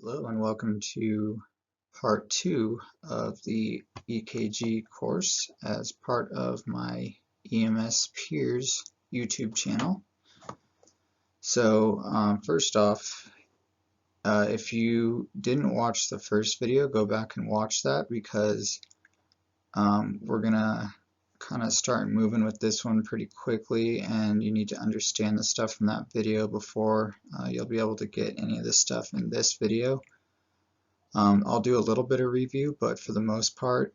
Hello and welcome to part 2 of the EKG course as part of my EMS Peers YouTube channel. So first off, if you didn't watch the first video, go back and watch that because we're gonna kind of start moving with this one pretty quickly, and you need to understand the stuff from that video before you'll be able to get any of this stuff in this video. I'll do a little bit of review, but for the most part,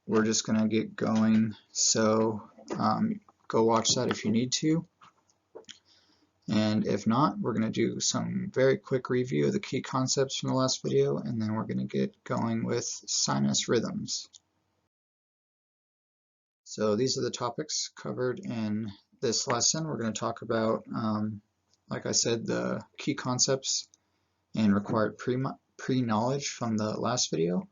we're just going to get going. So go watch that if you need to. And if not, we're going to do some very quick review of the key concepts from the last video, and then we're going to get going with sinus rhythms. So these are the topics covered in this lesson. We're going to talk about, like I said, the key concepts and required pre-knowledge from the last video.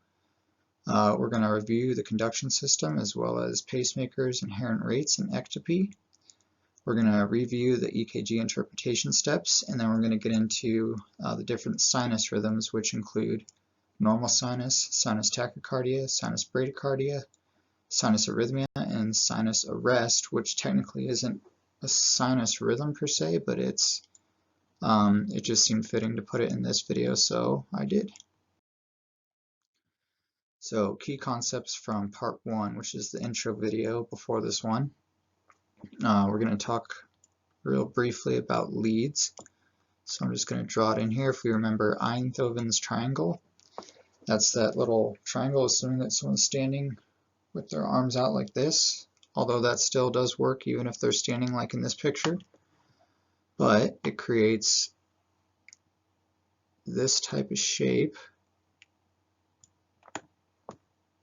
We're going to review the conduction system as well as pacemakers, inherent rates, and ectopy. We're going to review the EKG interpretation steps, and then we're going to get into the different sinus rhythms, which include normal sinus, sinus tachycardia, sinus bradycardia, sinus arrhythmia, and sinus arrest, which technically isn't a sinus rhythm per se, but it just seemed fitting to put it in this video, so I did. So key concepts from part 1, which is the intro video before this one. We're going to talk real briefly about leads. So I'm just going to draw it in here. If we remember Einthoven's triangle, that's that little triangle, assuming that someone's standing with their arms out like this, although that still does work even if they're standing like in this picture. But it creates this type of shape.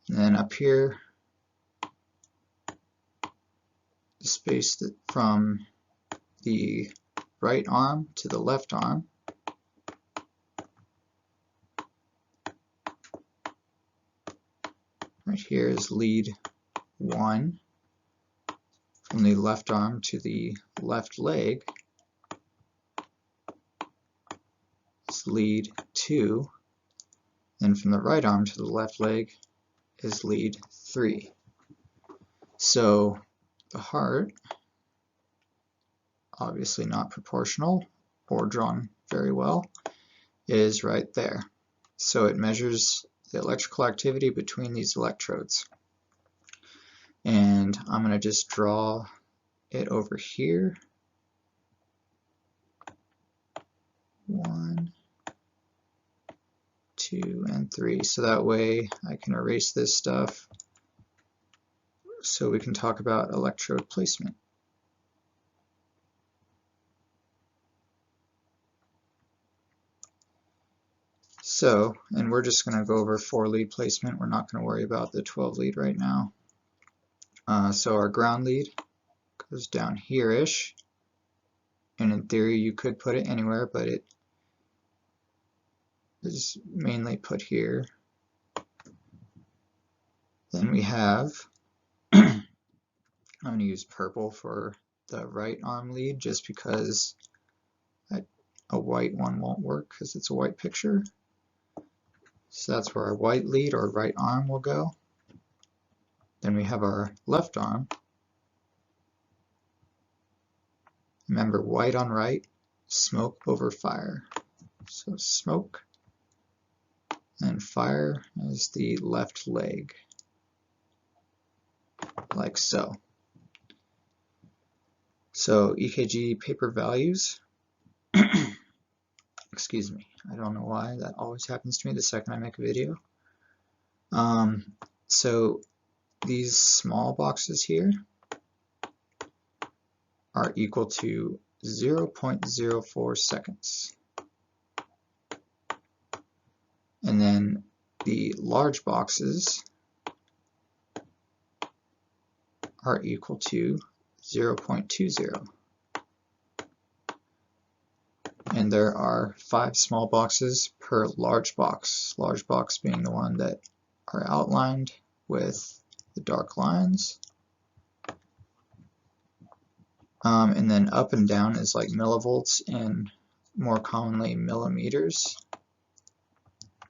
And then up here, the space from the right arm to the left arm. Right here is lead 1. From the left arm to the left leg is lead 2. And from the right arm to the left leg is lead 3. So the heart, obviously not proportional or drawn very well, is right there. So it measures the electrical activity between these electrodes. And I'm going to just draw it over here. 1, 2, and 3. So that way I can erase this stuff so we can talk about electrode placement. So, and we're just going to go over 4 lead placement. We're not going to worry about the 12 lead right now. So our ground lead goes down here-ish, and in theory you could put it anywhere, but it is mainly put here. Then we have, I'm going to use purple for the right arm lead just because a white one won't work because it's a white picture. So that's where our white lead or right arm will go. Then we have our left arm. Remember, white on right, smoke over fire. So smoke, and fire is the left leg, like so. So EKG paper values. Excuse me, I don't know why that always happens to me the second I make a video. So these small boxes here are equal to 0.04 seconds. And then the large boxes are equal to 0.20. And there are 5 small boxes per large box being the one that are outlined with the dark lines. And then up and down is like millivolts in more commonly millimeters,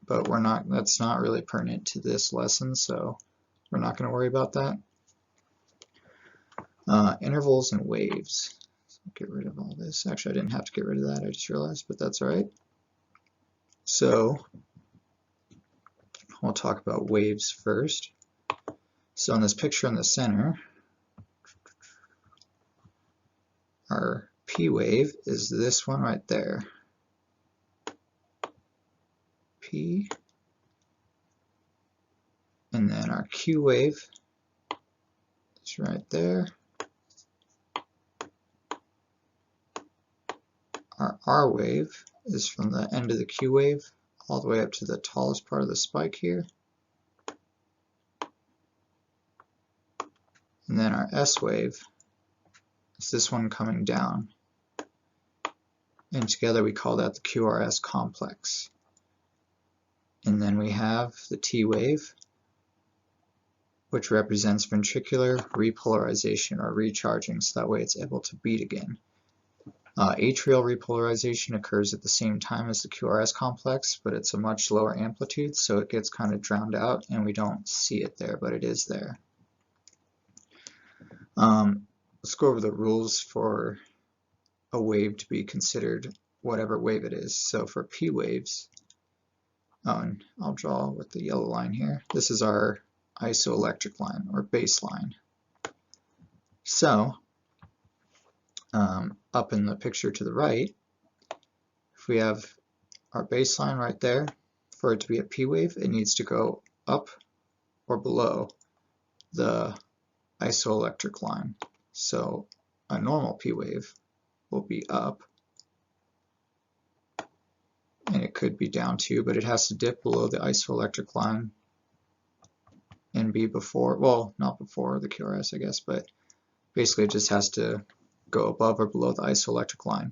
but that's not really pertinent to this lesson, so we're not going to worry about that. Intervals and waves. So get rid of all this. Actually, I didn't have to get rid of that, I just realized, but that's all right. So we'll talk about waves first. So in this picture in the center, our P wave is this one right there. P. And then our Q wave is right there. Our R wave is from the end of the Q wave all the way up to the tallest part of the spike here. And then our S wave is this one coming down. And together we call that the QRS complex. And then we have the T wave, which represents ventricular repolarization or recharging, so that way it's able to beat again. Atrial repolarization occurs at the same time as the QRS complex, but it's a much lower amplitude, so it gets kind of drowned out and we don't see it there, but it is there. Let's go over the rules for a wave to be considered whatever wave it is. So for P waves, and I'll draw with the yellow line here, this is our isoelectric line or baseline. So up in the picture to the right, if we have our baseline right there, for it to be a P wave, it needs to go up or below the isoelectric line. So a normal P wave will be up, and it could be down too, but it has to dip below the isoelectric line and be before, well, not before the QRS, I guess, but basically it just has to go above or below the isoelectric line.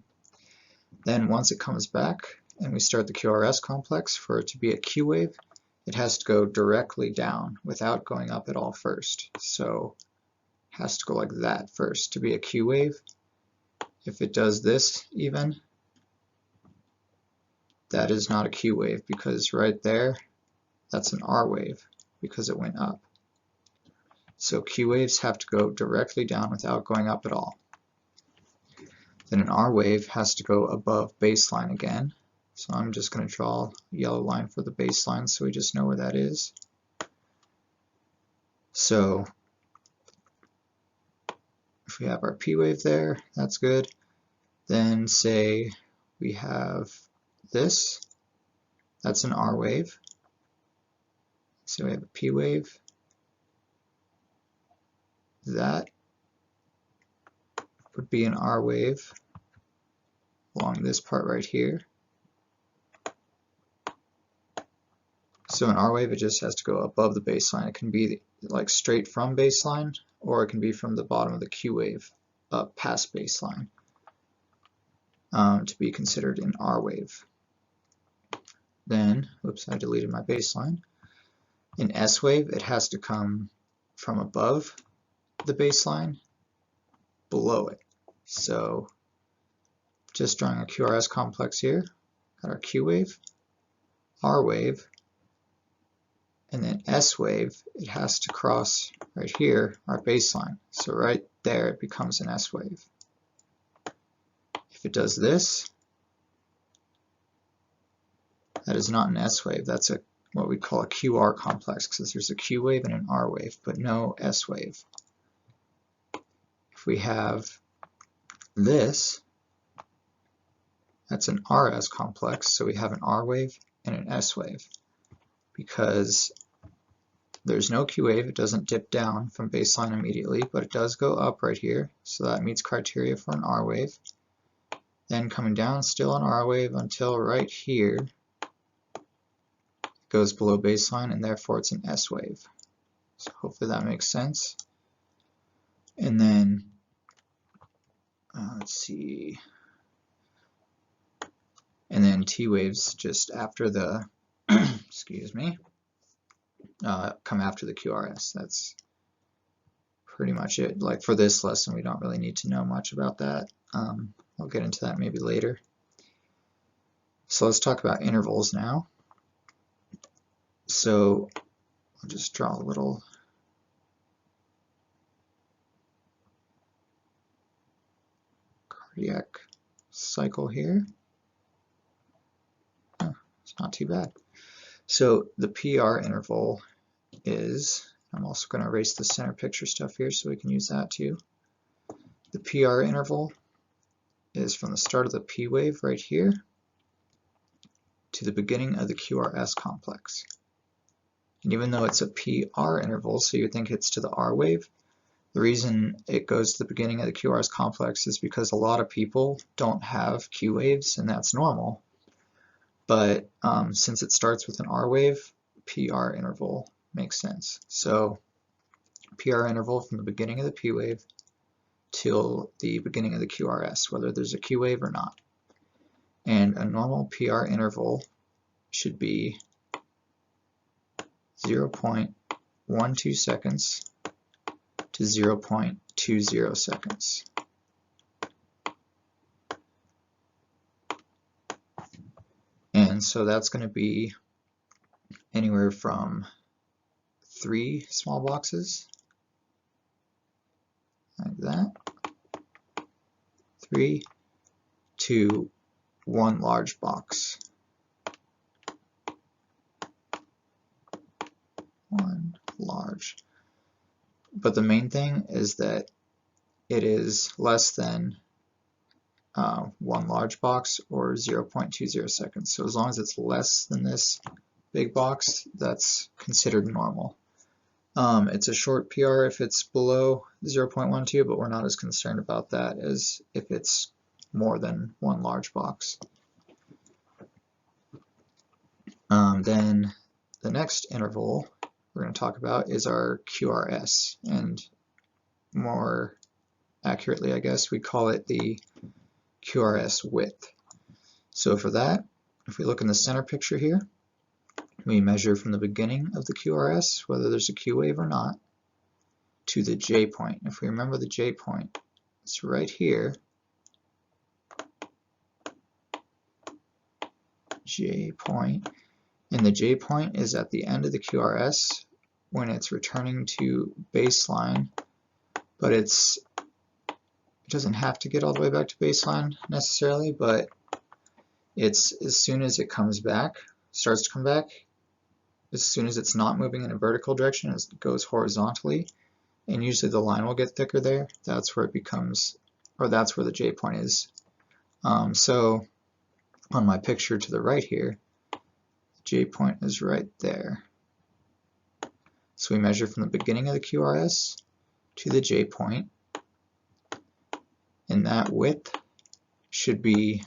Then once it comes back and we start the QRS complex, for it to be a Q wave, it has to go directly down without going up at all first. So it has to go like that first to be a Q wave. If it does this even, that is not a Q wave, because right there, that's an R wave because it went up. So Q waves have to go directly down without going up at all. Then an R wave has to go above baseline again. So I'm just going to draw a yellow line for the baseline so we just know where that is. So if we have our P wave there, that's good. Then say we have this, that's an R wave. So we have a P wave. That would be an R wave along this part right here. So an R wave, it just has to go above the baseline. It can be like straight from baseline, or it can be from the bottom of the Q wave up past baseline to be considered an R wave. Then, oops, I deleted my baseline. In S wave, it has to come from above the baseline below it. So just drawing a QRS complex here, got our Q wave, R wave, and then S wave, it has to cross right here, our baseline. So right there, it becomes an S wave. If it does this, that is not an S wave. That's what we call a QR complex, because there's a Q wave and an R wave, but no S wave. If we have this, that's an RS complex, so we have an R wave and an S wave. Because there's no Q wave, it doesn't dip down from baseline immediately, but it does go up right here, so that meets criteria for an R wave. Then coming down, still an R wave until right here, it goes below baseline, and therefore it's an S wave. So hopefully that makes sense. And then, let's see, and then T waves just after the, excuse me, come after the QRS. That's pretty much it. Like for this lesson, we don't really need to know much about that. I'll get into that maybe later. So let's talk about intervals now. So I'll just draw a little cardiac cycle here. Oh, it's not too bad. So the PR interval is, I'm also going to erase the center picture stuff here so we can use that too. The PR interval is from the start of the P wave right here to the beginning of the QRS complex. And even though it's a PR interval, so you think it's to the R wave, the reason it goes to the beginning of the QRS complex is because a lot of people don't have Q waves, and that's normal. But since it starts with an R wave, PR interval makes sense. So PR interval from the beginning of the P wave till the beginning of the QRS, whether there's a Q wave or not. And a normal PR interval should be 0.12 seconds to 0.20 seconds. And so that's going to be anywhere from 3 small boxes, like that, 3 to 1 large box. 1 large. But the main thing is that it is less than 1 large box or 0.20 seconds. So as long as it's less than this big box, that's considered normal. It's a short PR if it's below 0.12, but we're not as concerned about that as if it's more than 1 large box. Then the next interval we're going to talk about is our QRS, and more accurately, I guess, we call it the QRS width. So for that, if we look in the center picture here, we measure from the beginning of the QRS, whether there's a Q wave or not, to the J point. If we remember the J point, it's right here. J point. And the J point is at the end of the QRS when it's returning to baseline, but it doesn't have to get all the way back to baseline necessarily, but it's as soon as it comes back, starts to come back, as soon as it's not moving in a vertical direction, as it goes horizontally, and usually the line will get thicker there, that's where it becomes, or that's where the J point is. So on my picture to the right here, J point is right there. So we measure from the beginning of the QRS to the J point, and that width should be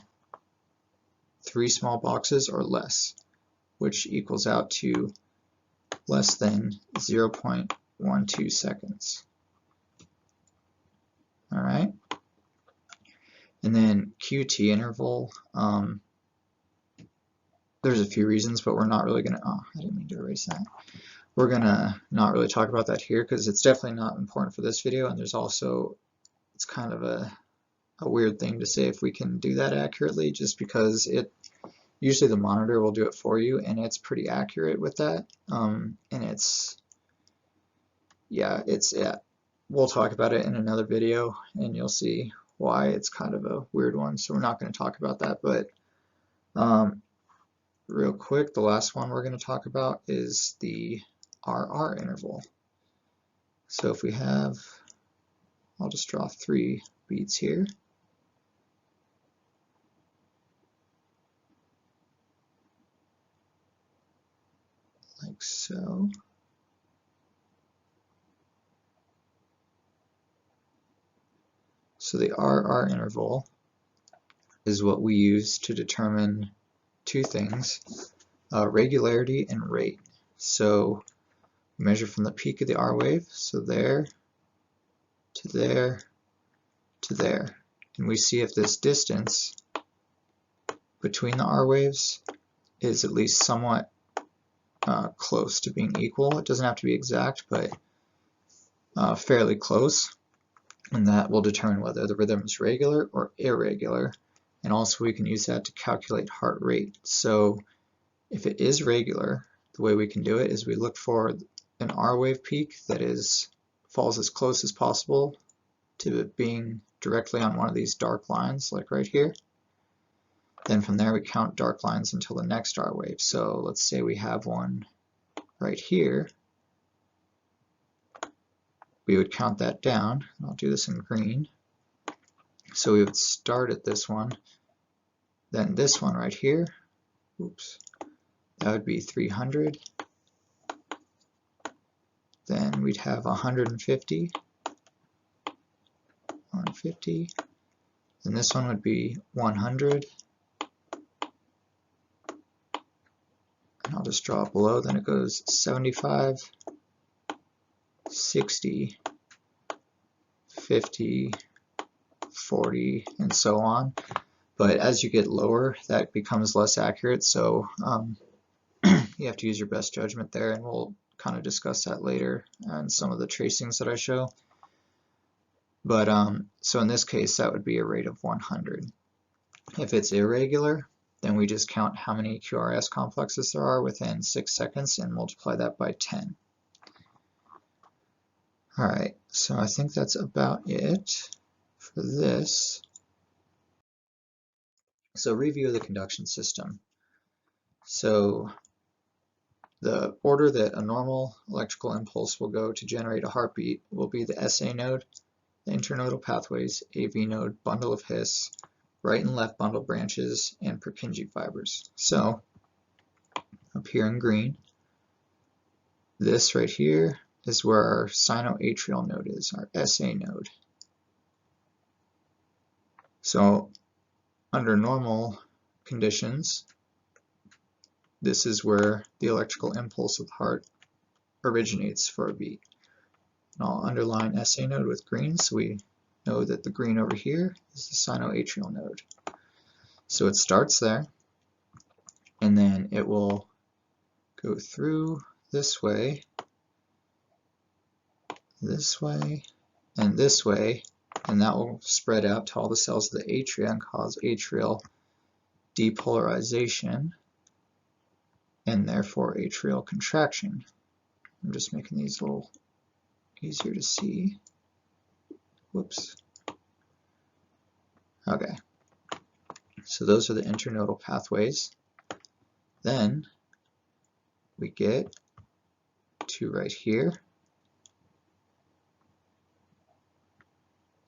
3 small boxes or less, which equals out to less than 0.12 seconds. All right. And then QT interval, there's a few reasons, but we're not really going to, oh, I didn't mean to erase that. We're going to not really talk about that here because it's definitely not important for this video, and there's also, it's kind of a weird thing to say if we can do that accurately, just because usually the monitor will do it for you, and it's pretty accurate with that. And we'll talk about it in another video, and you'll see why it's kind of a weird one, so we're not going to talk about that. But real quick, the last one we're going to talk about is the RR interval. So if we have, I'll just draw 3 beats here. Like so. So the RR interval is what we use to determine 2 things, regularity and rate. So we measure from the peak of the R wave, so there to there to there, and we see if this distance between the R waves is at least somewhat close to being equal. It doesn't have to be exact, but fairly close, and that will determine whether the rhythm is regular or irregular, and also we can use that to calculate heart rate. So if it is regular, the way we can do it is we look for an R wave peak that falls as close as possible to it being directly on one of these dark lines, like right here. Then from there we count dark lines until the next R wave. So let's say we have one right here. We would count that down. I'll do this in green. So we would start at this one, then this one right here. Oops. That would be 300. Then we'd have 150. 150. Then this one would be 100. And I'll just draw it below. Then it goes 75, 60, 50, 40, and so on. But as you get lower, that becomes less accurate. So you have to use your best judgment there, and we'll kind of discuss that later in some of the tracings that I show. But so in this case, that would be a rate of 100. If it's irregular, then we just count how many QRS complexes there are within 6 seconds and multiply that by 10. Alright, so I think that's about it for this. So review of the conduction system. So the order that a normal electrical impulse will go to generate a heartbeat will be the SA node, the internodal pathways, AV node, bundle of His, right and left bundle branches, and Purkinje fibers. So up here in green, this right here is where our sinoatrial node is, our SA node. So under normal conditions, this is where the electrical impulse of the heart originates for a beat. And I'll underline SA node with green so we know that the green over here is the sinoatrial node. So it starts there, and then it will go through this way, and this way, and that will spread out to all the cells of the atria and cause atrial depolarization, and therefore atrial contraction. I'm just making these a little easier to see. Whoops. Okay. So those are the internodal pathways. Then we get to right here.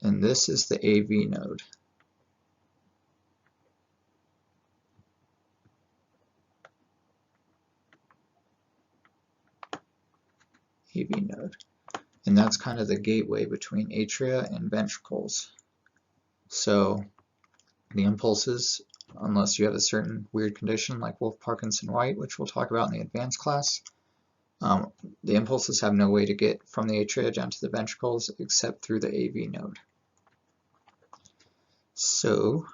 And this is the AV node. AV node. And that's kind of the gateway between atria and ventricles. So the impulses, unless you have a certain weird condition like Wolff-Parkinson-White, which we'll talk about in the advanced class, the impulses have no way to get from the atria down to the ventricles except through the AV node. So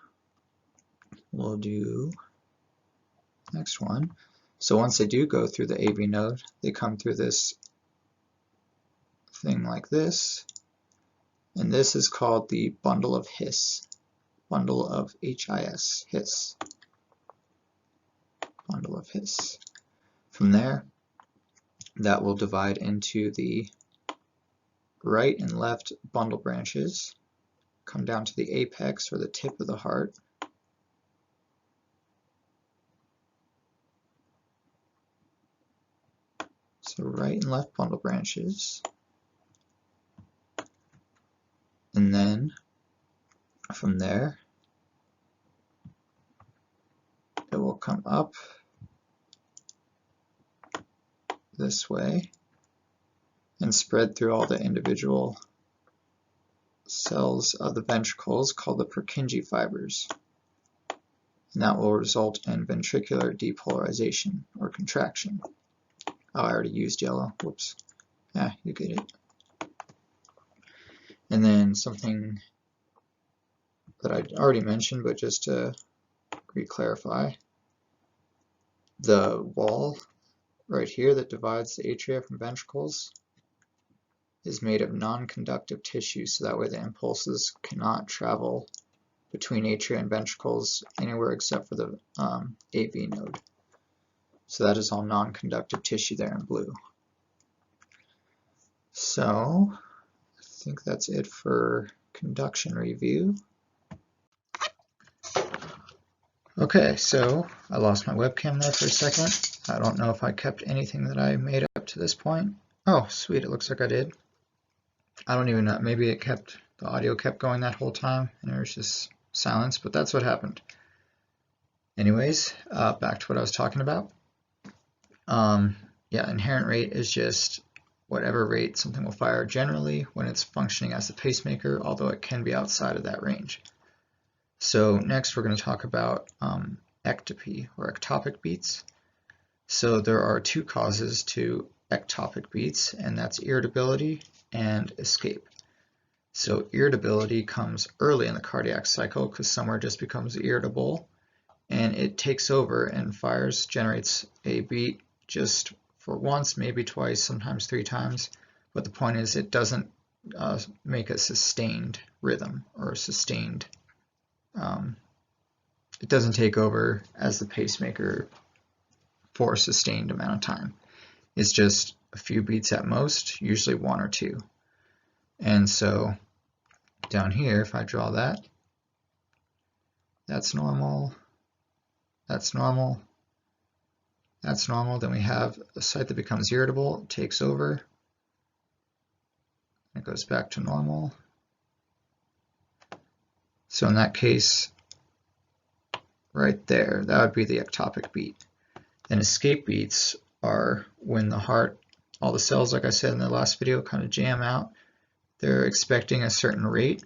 we'll do next one. So once they do go through the AV node, they come through this thing like this, and this is called the bundle of His. Bundle of HIS, His. Bundle of His. From there, that will divide into the right and left bundle branches, come down to the apex or the tip of the heart, so right and left bundle branches, and then from there it will come up this way and spread through all the individual cells of the ventricles called the Purkinje fibers, and that will result in ventricular depolarization or contraction. Oh, I already used yellow. Whoops. Yeah, you get it. And then something that I already mentioned, but just to re-clarify, the wall right here that divides the atria from ventricles is made of non-conductive tissue, so that way the impulses cannot travel between atria and ventricles anywhere except for the AV node. So that is all non-conductive tissue there in blue. So I think that's it for conduction review. Okay, so I lost my webcam there for a second. I don't know if I kept anything that I made up to this point. Oh, sweet, it looks like I did. I don't even know, maybe the audio kept going that whole time and there was just silence, but that's what happened. Anyways, back to what I was talking about. Yeah, inherent rate is just whatever rate something will fire generally when it's functioning as a pacemaker, although it can be outside of that range. So next we're going to talk about ectopy or ectopic beats. So there are two causes to ectopic beats, and that's irritability and escape. So irritability comes early in the cardiac cycle because somewhere just becomes irritable and it takes over and generates a beat just for once, maybe twice, sometimes 3 times. But the point is it doesn't make a sustained rhythm or a sustained, it doesn't take over as the pacemaker for a sustained amount of time. It's just a few beats at most, usually 1 or 2. And so down here, if I draw that, that's normal, that's normal, that's normal. Then we have a site that becomes irritable, takes over, it goes back to normal. So in that case, right there, that would be the ectopic beat. And escape beats are when the heart, all the cells, like I said in the last video, kind of jam out. They're expecting a certain rate,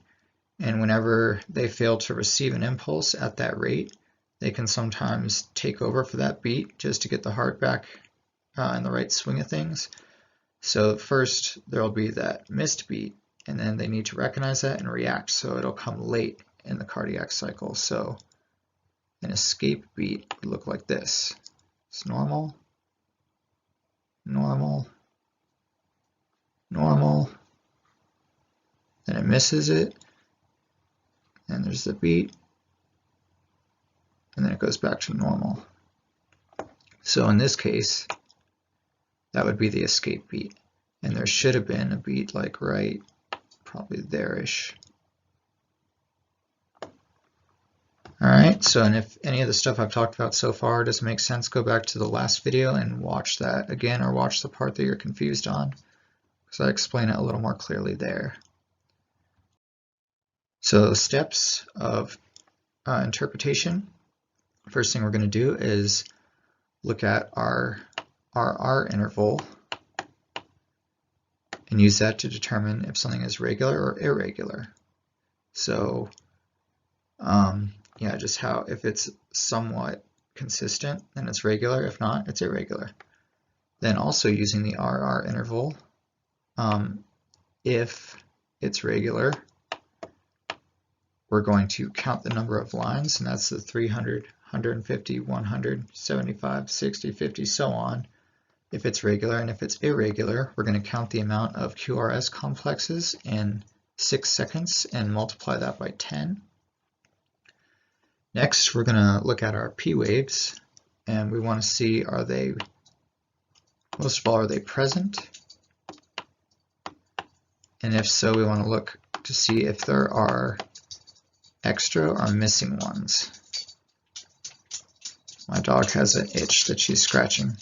and whenever they fail to receive an impulse at that rate, they can sometimes take over for that beat just to get the heart back in the right swing of things. So first there will be that missed beat, and then they need to recognize that and react, so it'll come late in the cardiac cycle. So an escape beat would look like this. It's normal, normal, normal, then it misses it, and there's the beat, and then it goes back to normal. So in this case, that would be the escape beat, and there should have been a beat like right, probably there-ish. Alright, so and if any of the stuff I've talked about so far doesn't make sense, go back to the last video and watch that again, or watch the part that you're confused on, because I explain it a little more clearly there. So the steps of interpretation. First thing we're going to do is look at our RR interval and use that to determine if something is regular or irregular. So yeah, just how, if it's somewhat consistent, then it's regular. If not, it's irregular. Then also using the RR interval, if it's regular, we're going to count the number of lines, and that's the 300, 150, 100, 75, 60, 50, so on, if it's regular. And if it's irregular, we're going to count the amount of QRS complexes in 6 seconds and multiply that by 10. Next, we're going to look at our P waves, and we want to see, are they, most of all, are they present? And if so, we want to look to see if there are extra or missing ones. My dog has an itch that she's scratching.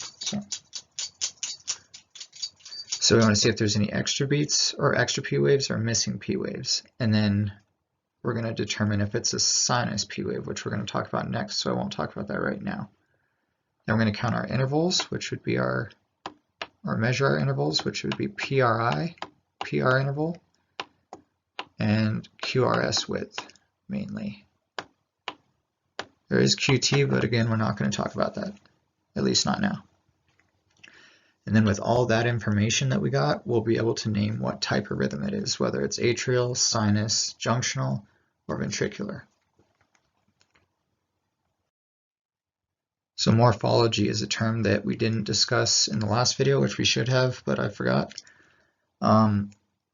So we want to see if there's any extra beats or extra P waves or missing P waves. And then we're going to determine if it's a sinus P wave, which we're going to talk about next, so I won't talk about that right now. Then we're going to count our intervals, which would be or measure our intervals, which would be PRI, PR interval, and QRS width, mainly. There is QT, but again, we're not going to talk about that, at least not now. And then with all that information that we got, we'll be able to name what type of rhythm it is, whether it's atrial, sinus, junctional, or ventricular. So morphology is a term that we didn't discuss in the last video, which we should have, but I forgot.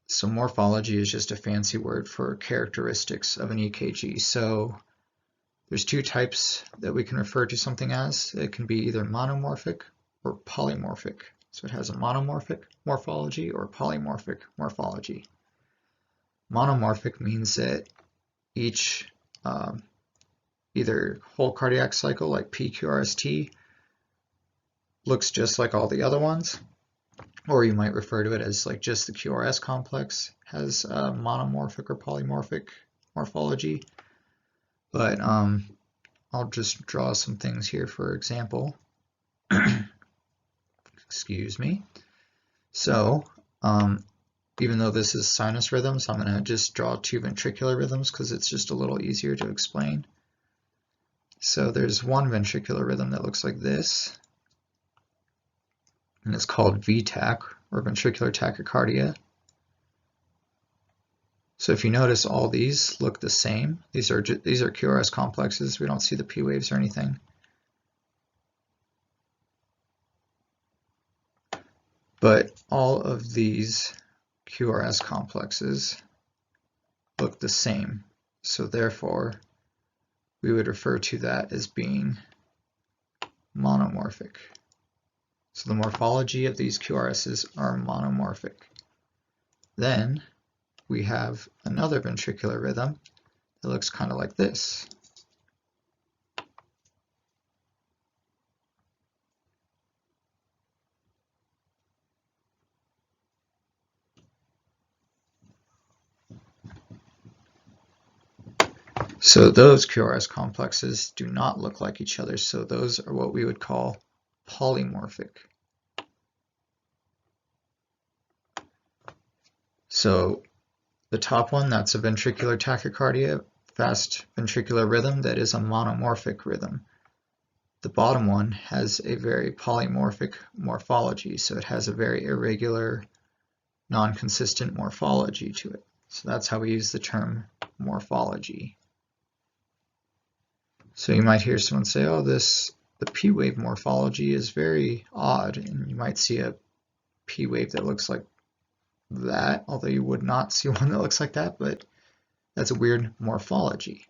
So morphology is just a fancy word for characteristics of an EKG. So there's two types that we can refer to something as. It can be either monomorphic or polymorphic. So it has a monomorphic morphology or polymorphic morphology. Monomorphic means that each either whole cardiac cycle, like PQRST, looks just like all the other ones, or you might refer to it as like just the QRS complex has a monomorphic or polymorphic morphology. But I'll just draw some things here for example. Excuse me. So even though this is sinus rhythms, I'm going to just draw two ventricular rhythms because it's just a little easier to explain. So there's one ventricular rhythm that looks like this, and it's called VTach, or ventricular tachycardia. So if you notice, all these look the same. These are QRS complexes. We don't see the P waves or anything. But all of these QRS complexes look the same. So therefore, we would refer to that as being monomorphic. So the morphology of these QRSs are monomorphic. Then we have another ventricular rhythm that looks kind of like this. So those QRS complexes do not look like each other, so those are what we would call polymorphic. So the top one, that's a ventricular tachycardia, fast ventricular rhythm that is a monomorphic rhythm. The bottom one has a very polymorphic morphology, so it has a very irregular, non-consistent morphology to it. So that's how we use the term morphology. So you might hear someone say, oh, the P wave morphology is very odd, and you might see a P wave that looks like that, although you would not see one that looks like that, but that's a weird morphology.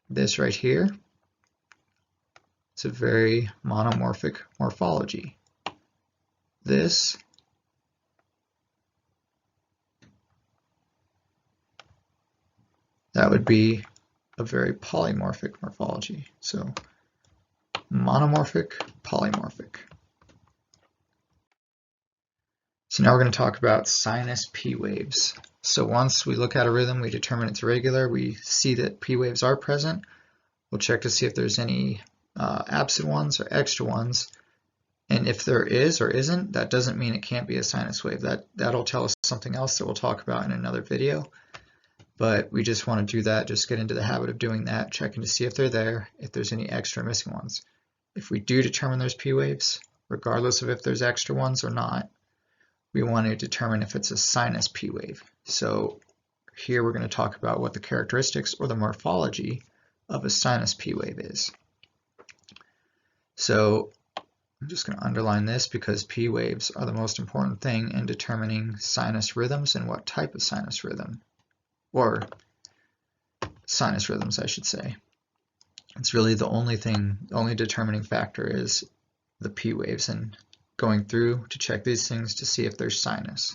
This right here, it's a very monomorphic morphology. This that would be a very polymorphic morphology. So monomorphic, polymorphic. So now we're going to talk about sinus P waves. So once we look at a rhythm, we determine it's regular, we see that P waves are present. We'll check to see if there's any absent ones or extra ones. And if there is or isn't, that doesn't mean it can't be a sinus wave. That'll tell us something else that we'll talk about in another video. But we just want to do that, just get into the habit of doing that, checking to see if they're there, if there's any extra missing ones. If we do determine there's P waves, regardless of if there's extra ones or not, we want to determine if it's a sinus P wave. So here we're going to talk about what the characteristics or the morphology of a sinus P wave is. So I'm just going to underline this because P waves are the most important thing in determining sinus rhythms and what type of sinus rhythm, or sinus rhythms I should say. It's really the only determining factor is the P waves and going through to check these things to see if there's sinus.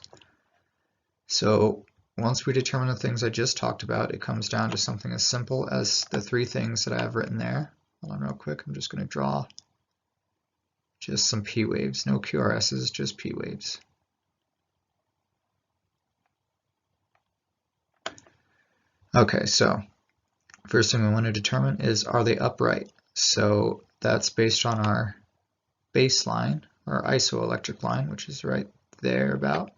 So once we determine the things I just talked about, it comes down to something as simple as the three things that I have written there. Hold on real quick, I'm just going to draw just some P waves, no QRSs, just P waves. Okay, so first thing we want to determine is, are they upright? So that's based on our baseline, or isoelectric line, which is right there about.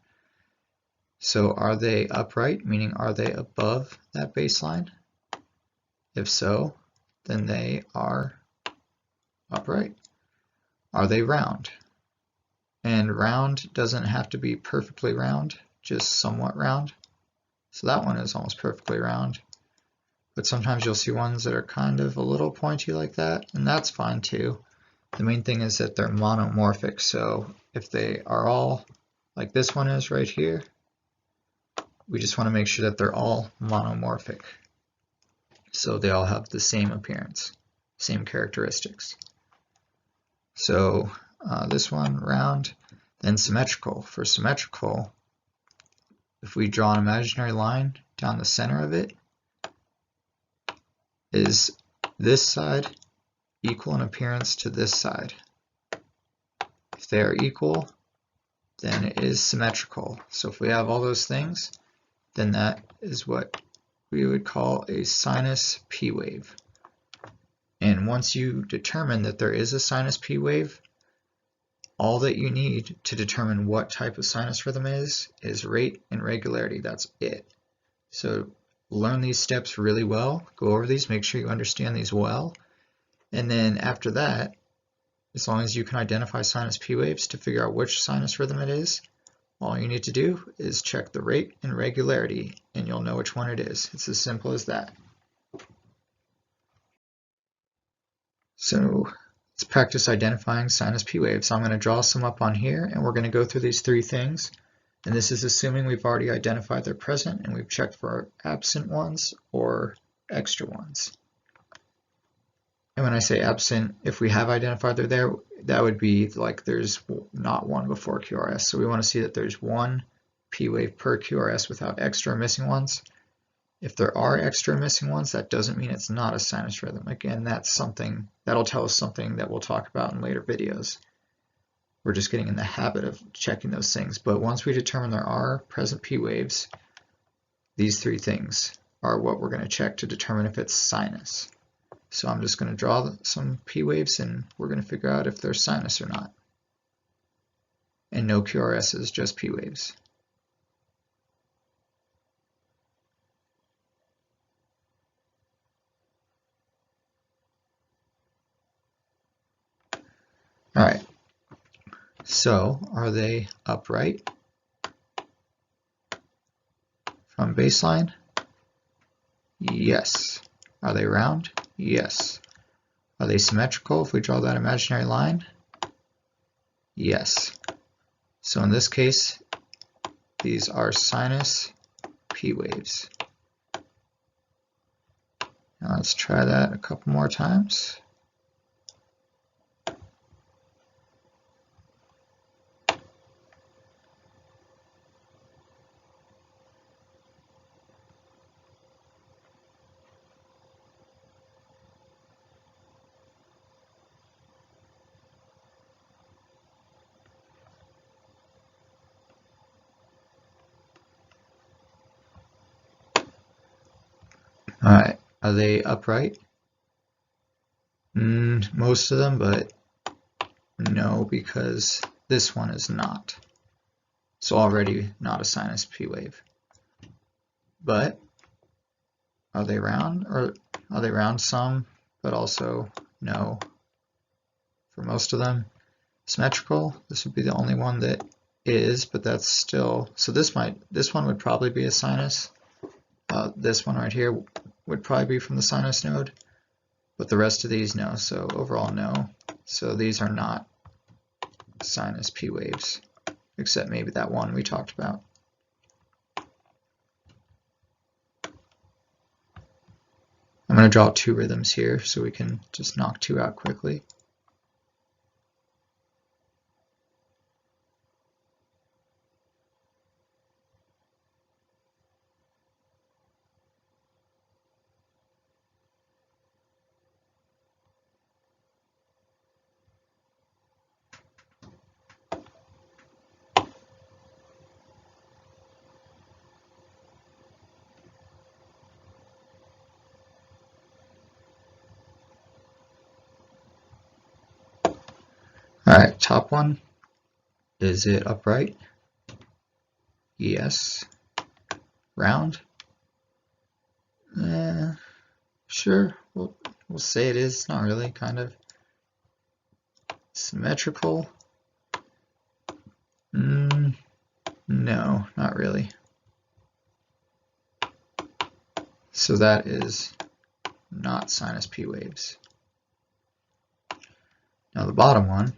So are they upright, meaning are they above that baseline? If so, then they are upright. Are they round? And round doesn't have to be perfectly round, just somewhat round. So that one is almost perfectly round. But sometimes you'll see ones that are kind of a little pointy like that, and that's fine too. The main thing is that they're monomorphic. So if they are all like this one is right here, we just want to make sure that they're all monomorphic. So they all have the same appearance, same characteristics. So this one, round, then symmetrical. For symmetrical, if we draw an imaginary line down the center of it, is this side equal in appearance to this side? If they are equal, then it is symmetrical. So if we have all those things, then that is what we would call a sinus P wave. And once you determine that there is a sinus P wave, all that you need to determine what type of sinus rhythm is rate and regularity. That's it. So learn these steps really well, go over these, make sure you understand these well, and then after that, as long as you can identify sinus P waves to figure out which sinus rhythm it is, all you need to do is check the rate and regularity and you'll know which one it is. It's as simple as that. So let's practice identifying sinus P waves. I'm going to draw some up on here and we're going to go through these three things. And this is assuming we've already identified they're present and we've checked for absent ones or extra ones. And when I say absent, if we have identified they're there, that would be like there's not one before QRS. So we want to see that there's one P wave per QRS without extra or missing ones. If there are extra or missing ones, that doesn't mean it's not a sinus rhythm. Again, that's something that'll tell us something that we'll talk about in later videos. We're just getting in the habit of checking those things. But once we determine there are present P waves, these three things are what we're going to check to determine if it's sinus. So I'm just going to draw some P waves and we're going to figure out if they're sinus or not. And no QRSs, just P waves. All right. So are they upright from baseline? Yes. Are they round? Yes. Are they symmetrical if we draw that imaginary line? Yes. So in this case, these are sinus P waves. Now let's try that a couple more times. All right, are they upright? Most of them, but no, because this one is not. So already not a sinus P wave. But are they round? Or are they round some, but also no for most of them? Symmetrical, this would be the only one that is, but that's still, so this one would probably be a sinus. This one right here would probably be from the sinus node, but the rest of these no, so overall no. So these are not sinus P waves, except maybe that one we talked about. I'm going to draw two rhythms here so we can just knock two out quickly. Alright, top one, is it upright? Yes. Round? Sure, we'll say it is, not really, kind of. Symmetrical? No, not really. So that is not sinus P waves. Now the bottom one,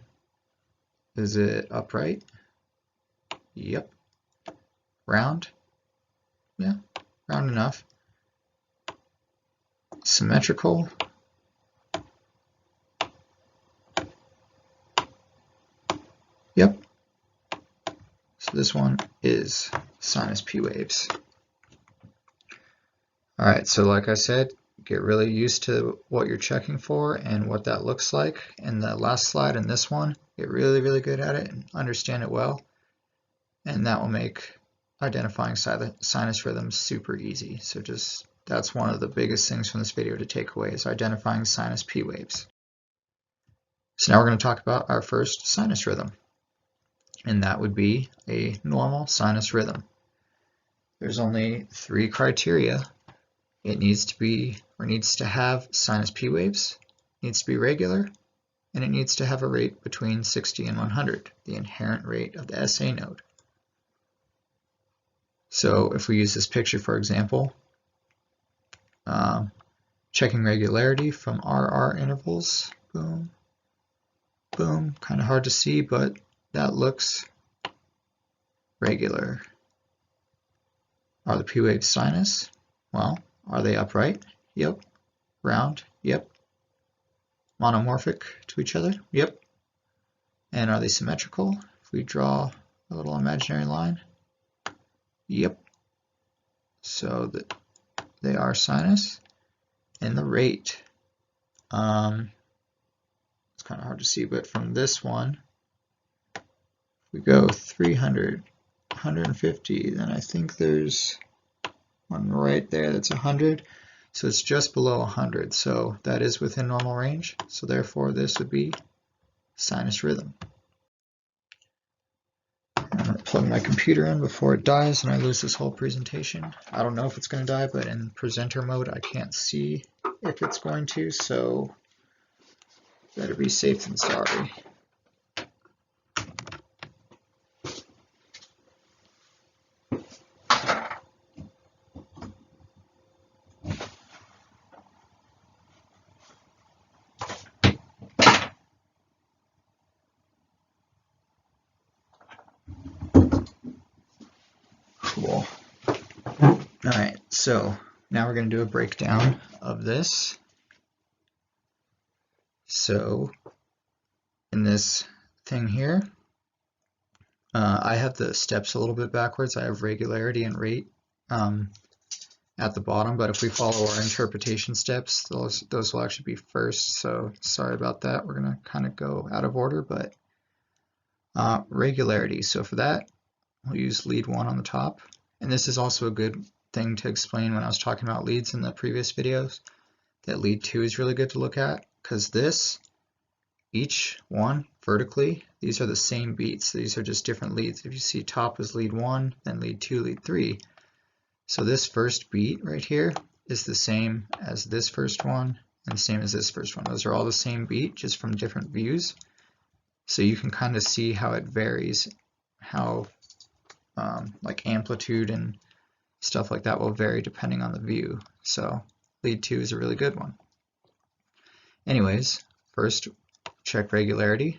is it upright? Yep. Round? Yeah, round enough. Symmetrical. Yep. So this one is sinus P waves. All right, so like I said, get really used to what you're checking for and what that looks like in the last slide and this one. Get really, really good at it and understand it well. And that will make identifying sinus rhythms super easy. So just that's one of the biggest things from this video to take away is identifying sinus P waves. So now we're going to talk about our first sinus rhythm, and that would be a normal sinus rhythm. There's only 3 criteria. It needs to have sinus P waves, needs to be regular, and it needs to have a rate between 60 and 100, the inherent rate of the SA node. So if we use this picture for example, checking regularity from RR intervals, boom, boom, kind of hard to see, but that looks regular. Are the P waves sinus? Well, are they upright? Yep. Round? Yep. Monomorphic to each other? Yep. And are they symmetrical? If we draw a little imaginary line? Yep. So that they are sinus. And the rate, it's kind of hard to see, but from this one, if we go 300, 150, then I think there's one right there that's 100. So it's just below 100. So that is within normal range. So therefore this would be sinus rhythm. I'm going to plug my computer in before it dies and I lose this whole presentation. I don't know if it's going to die, but in presenter mode I can't see if it's going to, so better be safe than sorry. Cool. Alright, so now we're going to do a breakdown of this. So in this thing here, I have the steps a little bit backwards. I have regularity and rate at the bottom, but if we follow our interpretation steps, those will actually be first. So sorry about that. We're going to kind of go out of order, but regularity. So for that, we'll use lead 1 on the top. And this is also a good thing to explain when I was talking about leads in the previous videos, that lead 2 is really good to look at, because each one vertically, these are the same beats. These are just different leads. If you see top is lead 1, then lead 2, lead 3. So this first beat right here is the same as this first one and the same as this first one. Those are all the same beat, just from different views. So you can kind of see how it varies, how like amplitude and stuff like that will vary depending on the view. So lead 2 is a really good one. Anyways, first check regularity.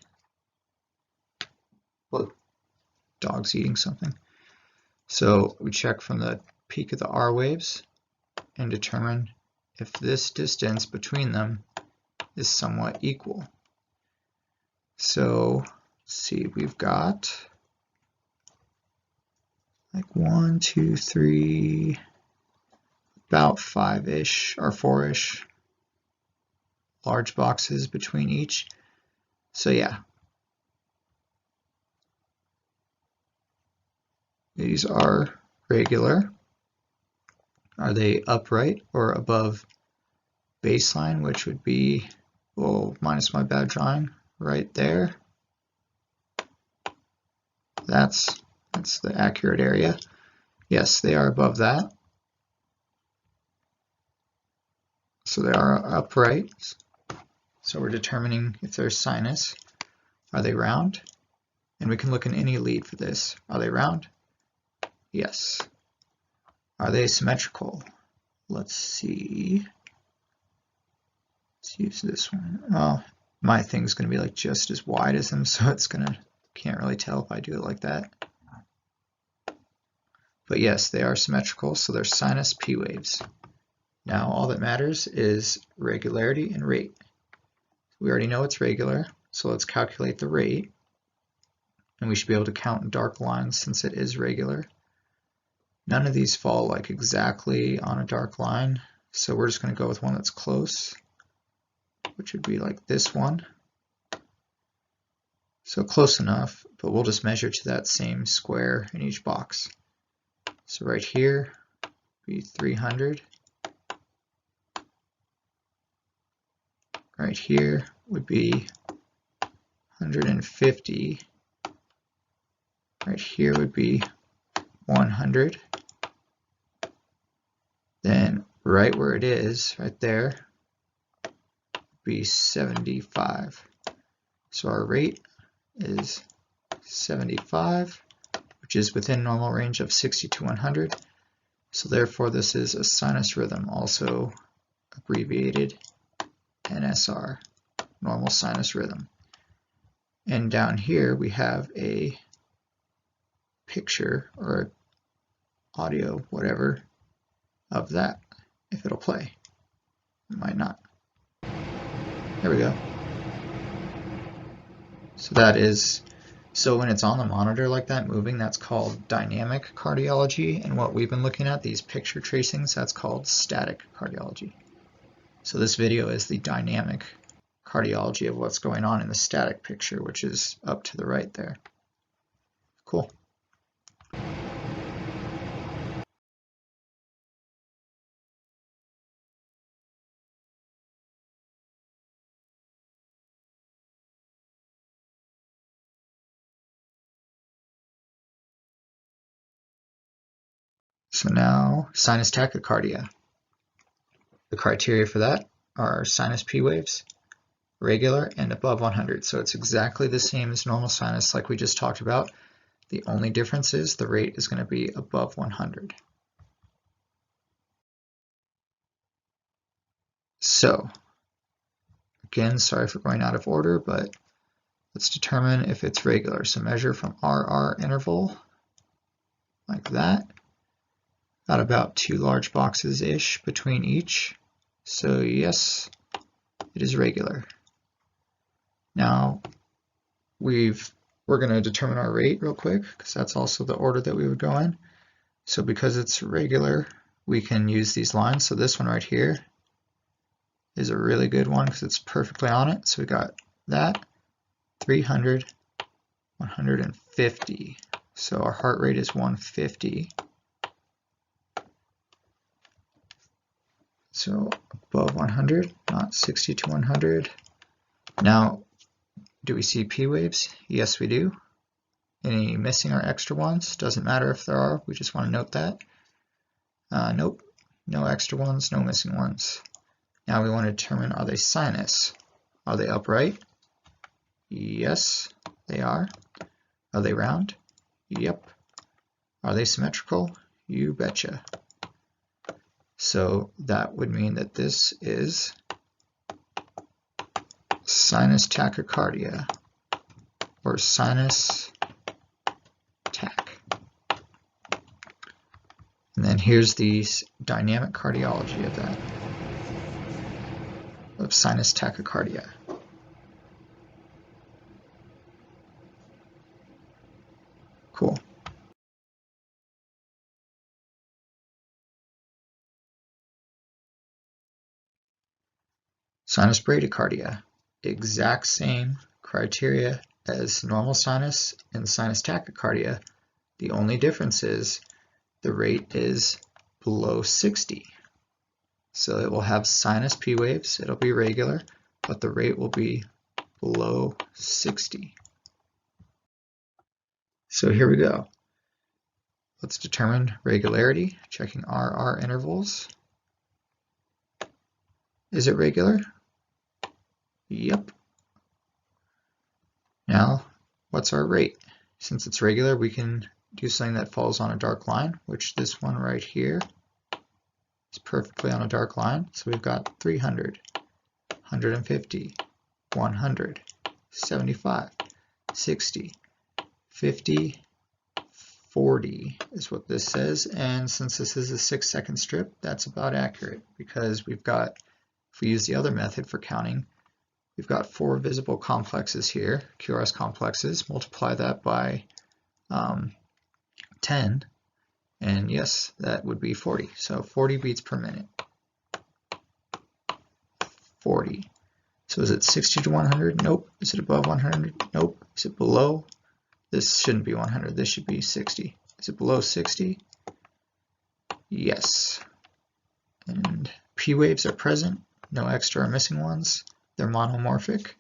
Whoa, dog's eating something. So we check from the peak of the R waves and determine if this distance between them is somewhat equal. So let's see, we've got like 1, 2, 3, about 5-ish or 4-ish large boxes between each. So yeah, these are regular. Are they upright or above baseline, which would be, well, minus my bad drawing, right there. That's the accurate area. Yes, they are above that. So they are upright. So we're determining if they're sinus. Are they round? And we can look in any lead for this. Are they round? Yes. Are they symmetrical? Let's see. Let's use this one. Well, my thing's going to be like just as wide as them, so it's can't really tell if I do it like that. But yes, they are symmetrical, so they're sinus P waves. Now all that matters is regularity and rate. We already know it's regular, so let's calculate the rate. And we should be able to count in dark lines since it is regular. None of these fall like exactly on a dark line, so we're just going to go with one that's close, which would be like this one. So close enough, but we'll just measure to that same square in each box. So right here would be 300. Right here would be 150. Right here would be 100. Then right where it is, right there, would be 75. So our rate is 75, which is within normal range of 60 to 100. So therefore this is a sinus rhythm, also abbreviated NSR, normal sinus rhythm. And down here we have a picture or audio, whatever, of that, if it'll play. It might not. There we go. So that is, so when it's on the monitor like that moving, that's called dynamic cardiology, and what we've been looking at, these picture tracings, that's called static cardiology. So this video is the dynamic cardiology of what's going on in the static picture, which is up to the right there. Cool. So now, sinus tachycardia. The criteria for that are sinus P waves, regular, and above 100. So it's exactly the same as normal sinus like we just talked about. The only difference is the rate is going to be above 100. So, again, sorry for going out of order, but let's determine if it's regular. So measure from RR interval, like that. Got about 2 large boxes-ish between each. So yes, it is regular. Now, we're going to determine our rate real quick, because that's also the order that we would go in. So because it's regular, we can use these lines. So this one right here is a really good one because it's perfectly on it. So we got that, 300, 150. So our heart rate is 150. So above 100, not 60 to 100. Now, do we see P waves? Yes, we do. Any missing or extra ones? Doesn't matter if there are, we just want to note that. Nope, no extra ones, no missing ones. Now we want to determine, are they sinus? Are they upright? Yes, they are. Are they round? Yep. Are they symmetrical? You betcha. So that would mean that this is sinus tachycardia, or sinus tach. And then here's the dynamic cardiology of that, of sinus tachycardia. Cool. Sinus bradycardia, exact same criteria as normal sinus and sinus tachycardia. The only difference is the rate is below 60. So it will have sinus P waves, it'll be regular, but the rate will be below 60. So here we go. Let's determine regularity, checking RR intervals. Is it regular? Yep. Now, what's our rate? Since it's regular, we can do something that falls on a dark line, which this one right here is perfectly on a dark line. So we've got 300, 150, 100, 75, 60, 50, 40 is what this says, and since this is a 6-second strip, that's about accurate because we've got, if we use the other method for counting, we've got 4 visible complexes here, QRS complexes, multiply that by 10, and yes, that would be 40. So 40 beats per minute. 40. So is it 60 to 100? Nope. Is it above 100? Nope. Is it below? This shouldn't be 100. This should be 60. Is it below 60? Yes. And P waves are present. No extra or missing ones. They're monomorphic.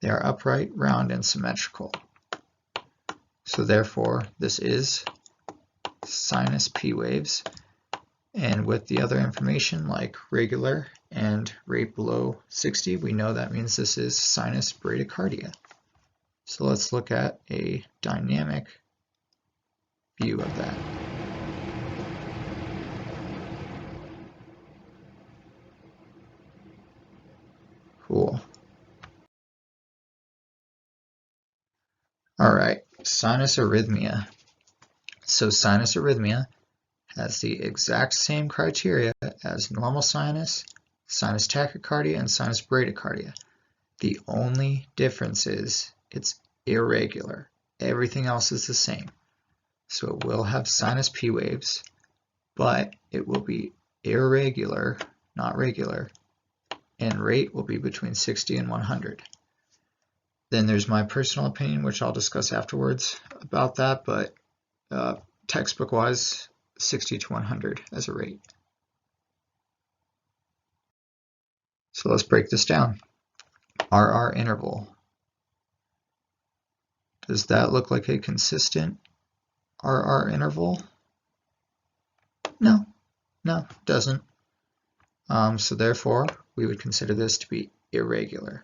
They are upright, round, and symmetrical. So therefore, this is sinus P waves. And with the other information like regular and rate below 60, we know that means this is sinus bradycardia. So let's look at a dynamic view of that. Cool. All right, sinus arrhythmia. So sinus arrhythmia has the exact same criteria as normal sinus, sinus tachycardia, and sinus bradycardia. The only difference is it's irregular. Everything else is the same. So it will have sinus P waves, but it will be irregular, not regular, and rate will be between 60 and 100. Then there's my personal opinion, which I'll discuss afterwards about that, but textbook-wise, 60 to 100 as a rate. So let's break this down. RR interval. Does that look like a consistent RR interval? No, it doesn't. So therefore, we would consider this to be irregular.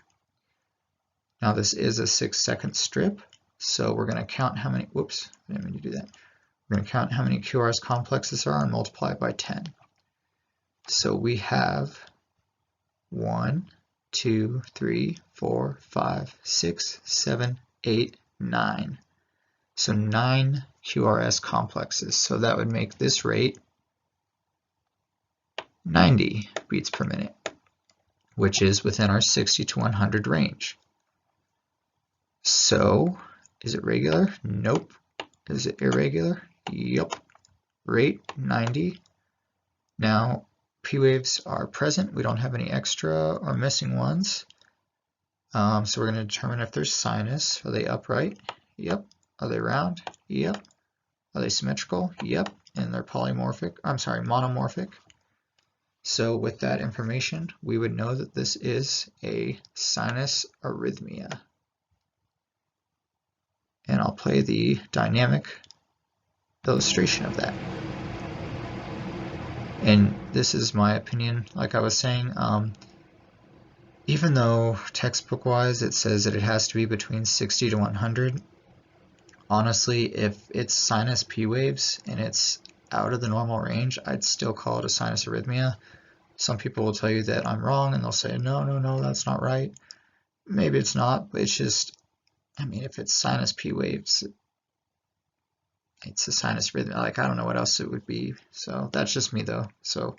Now this is a 6-second strip, so we're going to count how many, whoops, I didn't mean to do that. We're going to count how many QRS complexes there are and multiply it by 10. So we have 1, 2, 3, 4, 5, 6, 7, 8, 9. So 9 QRS complexes. So that would make this rate 90 beats per minute, which is within our 60 to 100 range. So, is it regular? Nope. Is it irregular? Yup. Rate 90. Now, P waves are present. We don't have any extra or missing ones. So we're going to determine if there's sinus. Are they upright? Yep. Are they round? Yep. Are they symmetrical? Yep. And they're monomorphic. So with that information, we would know that this is a sinus arrhythmia. And I'll play the dynamic illustration of that. And this is my opinion, like I was saying, even though textbook-wise it says that it has to be between 60 to 100, honestly, if it's sinus P waves and it's out of the normal range, I'd still call it a sinus arrhythmia. Some people will tell you that I'm wrong and they'll say, no, that's not right. Maybe it's not, but it's just, I mean, if it's sinus P waves, it's a sinus arrhythmia. Like, I don't know what else it would be. So that's just me though. So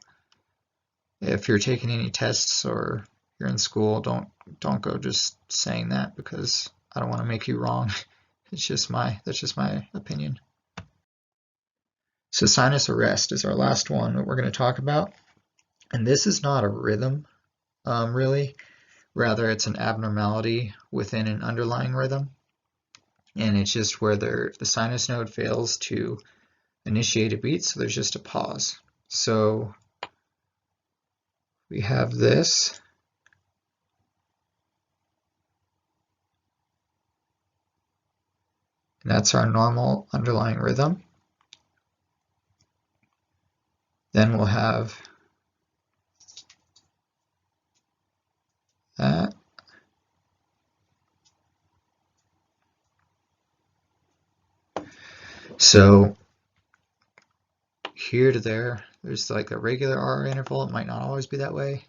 if you're taking any tests or you're in school, don't go just saying that because I don't want to make you wrong. That's just my opinion. So sinus arrest is our last one that we're going to talk about. And this is not a rhythm, really. Rather, it's an abnormality within an underlying rhythm. And it's just where the sinus node fails to initiate a beat, so there's just a pause. So we have this. And that's our normal underlying rhythm. Then we'll have that. So here to there, there's like a regular R interval. It might not always be that way,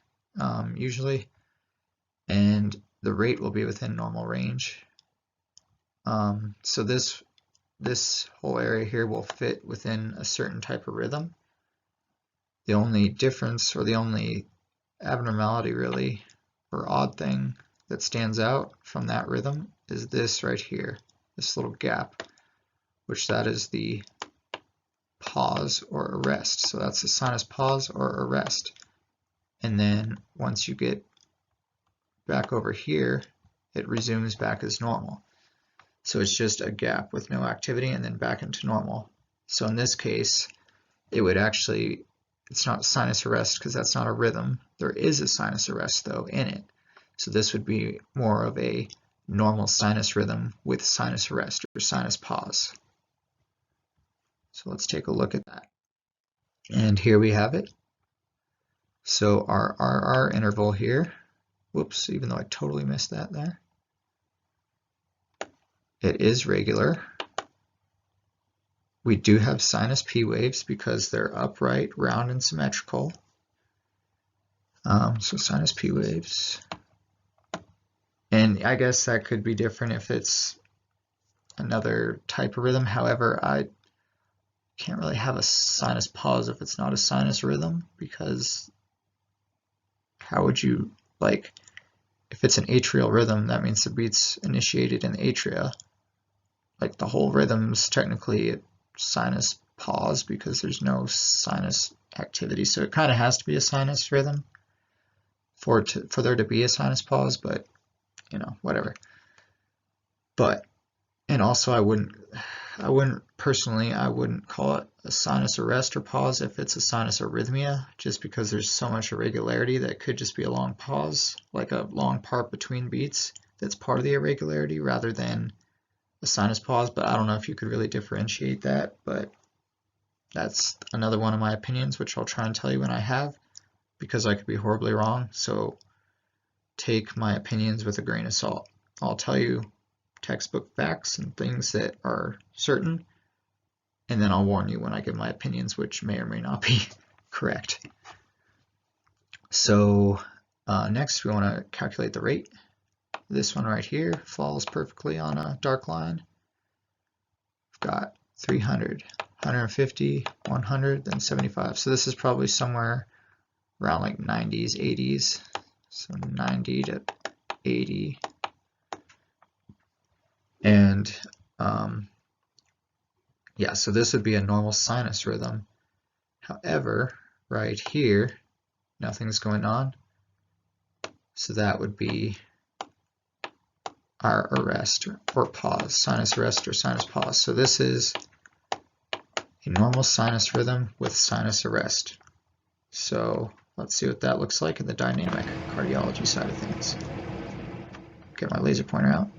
usually. And the rate will be within normal range. So this this whole area here will fit within a certain type of rhythm. The only difference, or the only abnormality really, or odd thing that stands out from that rhythm is this right here, this little gap, which that is the pause or arrest. So that's the sinus pause or arrest. And then once you get back over here, it resumes back as normal. So it's just a gap with no activity and then back into normal. So in this case, it would actually, it's not sinus arrest because that's not a rhythm. There is a sinus arrest though in it. So this would be more of a normal sinus rhythm with sinus arrest or sinus pause. So let's take a look at that. And here we have it. So our RR interval here, whoops, even though I totally missed that there, it is regular. We do have sinus P waves because they're upright, round, and symmetrical. So sinus P waves. And I guess that could be different if it's another type of rhythm. However, I can't really have a sinus pause if it's not a sinus rhythm, because how would you, like, if it's an atrial rhythm, that means the beat's initiated in the atria. Like the whole rhythm's technically a sinus pause because there's no sinus activity. So it kind of has to be a sinus rhythm for there to be a sinus pause, but you know, whatever. But, and also I wouldn't personally, I wouldn't call it a sinus arrest or pause if it's a sinus arrhythmia, just because there's so much irregularity that could just be a long pause, like a long part between beats that's part of the irregularity rather than a sinus pause. But I don't know if you could really differentiate that, but that's another one of my opinions, which I'll try and tell you when I have, because I could be horribly wrong. So take my opinions with a grain of salt. I'll tell you textbook facts and things that are certain, and then I'll warn you when I give my opinions, which may or may not be correct. So next we want to calculate the rate. This one right here falls perfectly on a dark line. We've got 300, 150, 100, then 75. So this is probably somewhere around like 90s, 80s. So 90 to 80. And yeah, so this would be a normal sinus rhythm. However, right here, nothing's going on. So that would be our arrest or pause, sinus arrest or sinus pause. So this is a normal sinus rhythm with sinus arrest. So let's see what that looks like in the dynamic cardiology side of things. Get my laser pointer out.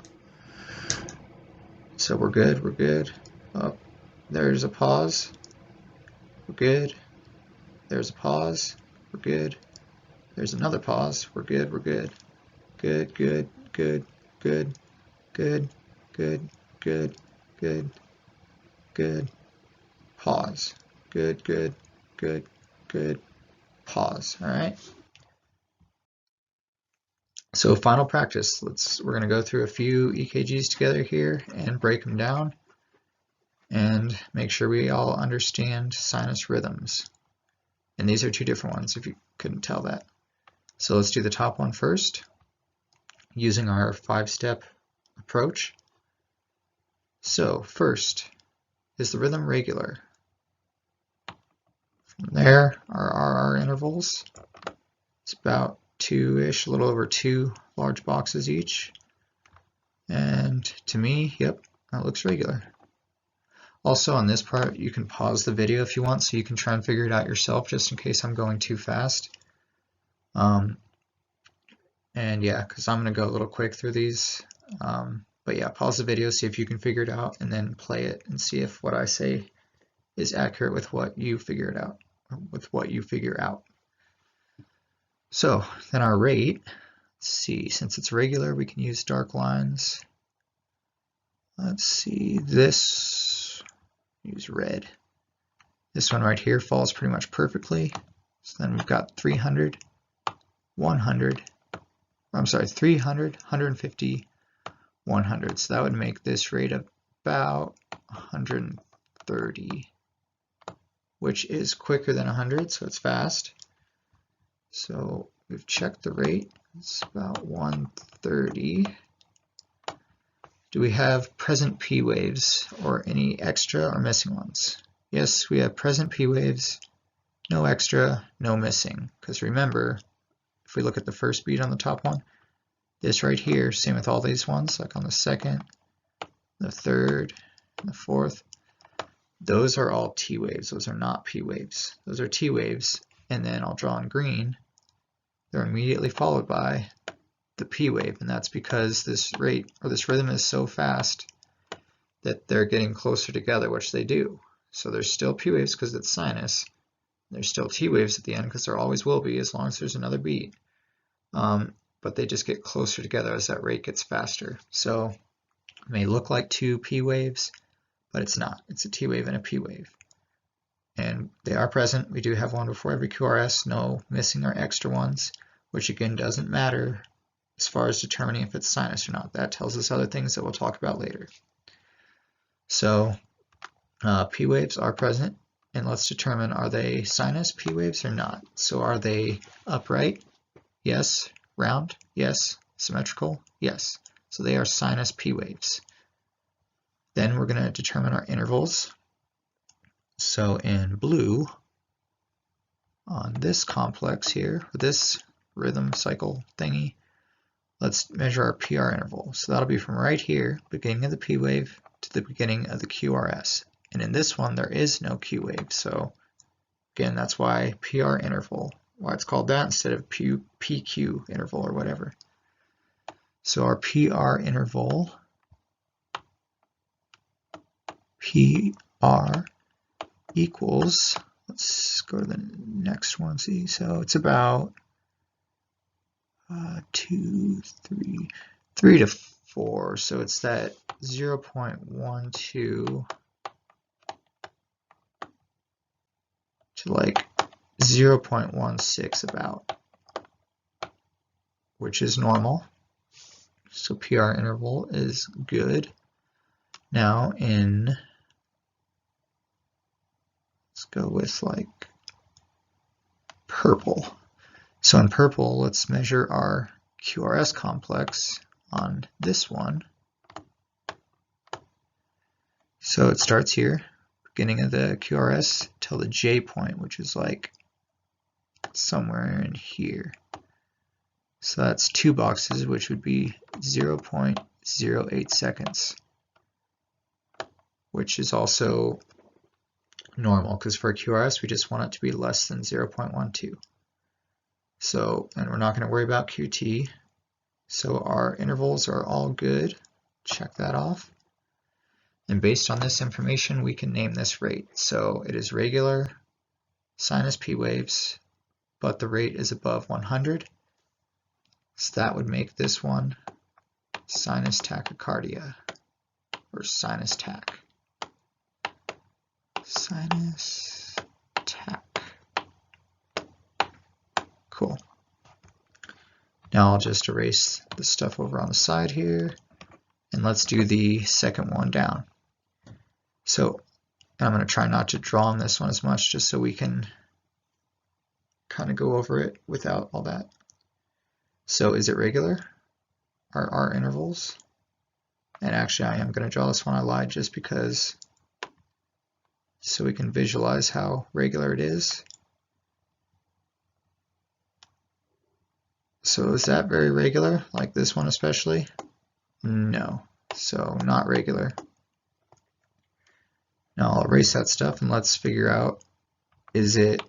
So we're good, we're good. Oh, there's a pause. We're good. There's a pause. We're good. There's another pause. We're good, we're good. Good, good, good, good, good, good, good, good, good. Pause. Good, good, good, good. Pause. All right. So final practice. We're going to go through a few EKGs together here and break them down and make sure we all understand sinus rhythms. And these are two different ones if you couldn't tell that. So let's do the top one first using our 5-step approach. So first, is the rhythm regular? From there, our RR intervals. It's about 2-ish, a little over 2 large boxes each. And to me, yep, that looks regular. Also on this part, you can pause the video if you want, so you can try and figure it out yourself, just in case I'm going too fast. And yeah, because I'm going to go a little quick through these. But yeah, pause the video, see if you can figure it out, and then play it and see if what I say is accurate with what you figure out. So then our rate, let's see, since it's regular, we can use dark lines. Let's see, this, use red. This one right here falls pretty much perfectly. So then we've got 300, 100, I'm sorry, 300, 150, 100. So that would make this rate about 130, which is quicker than 100, so it's fast. So we've checked the rate, it's about 130. Do we have present P waves or any extra or missing ones? Yes, we have present P waves, no extra, no missing. Because remember, if we look at the first beat on the top one, this right here, same with all these ones, like on the second, the third, and the fourth, those are all T waves. Those are not P waves. Those are T waves, and then I'll draw in green. They're immediately followed by the P wave, and that's because this rate or this rhythm is so fast that they're getting closer together, which they do. So there's still P waves because it's sinus. There's still T waves at the end because there always will be as long as there's another beat. But they just get closer together as that rate gets faster. So it may look like two P waves, but it's not. It's a T wave and a P wave. And they are present. We do have one before every QRS, no missing or extra ones, which again doesn't matter as far as determining if it's sinus or not. That tells us other things that we'll talk about later. So P waves are present, and let's determine, are they sinus P waves or not? So are they upright? Yes. Round? Yes. Symmetrical? Yes. So they are sinus P waves. Then we're going to determine our intervals. So in blue, on this complex here, this rhythm cycle thingy, let's measure our PR interval. So that'll be from right here, beginning of the P wave, to the beginning of the QRS. And in this one, there is no Q wave. So again, that's why PR interval, why it's called that instead of PQ interval or whatever. So our PR interval, PR equals, let's go to the next one, see, so it's about 3 to 4, so it's that 0.12 to like 0.16 about, which is normal. So PR interval is good. Now let's go with like purple. So in purple, let's measure our QRS complex on this one. So it starts here, beginning of the QRS till the J point, which is like somewhere in here. So that's 2 boxes, which would be 0.08 seconds, which is also normal because for a QRS we just want it to be less than 0.12. So, and we're not going to worry about QT. So our intervals are all good. Check that off. And based on this information, we can name this rate. So it is regular sinus P waves, but the rate is above 100. So that would make this one sinus tachycardia, or sinus tach. Sinus tach. Cool. Now I'll just erase the stuff over on the side here, and let's do the second one down. So I'm going to try not to draw on this one as much, just so we can kind of go over it without all that. So is it regular? Are our intervals? And actually I am going to draw this one. I lied just because, so we can visualize how regular it is. So is that very regular, like this one especially? No, so not regular. Now I'll erase that stuff and let's figure out, is it,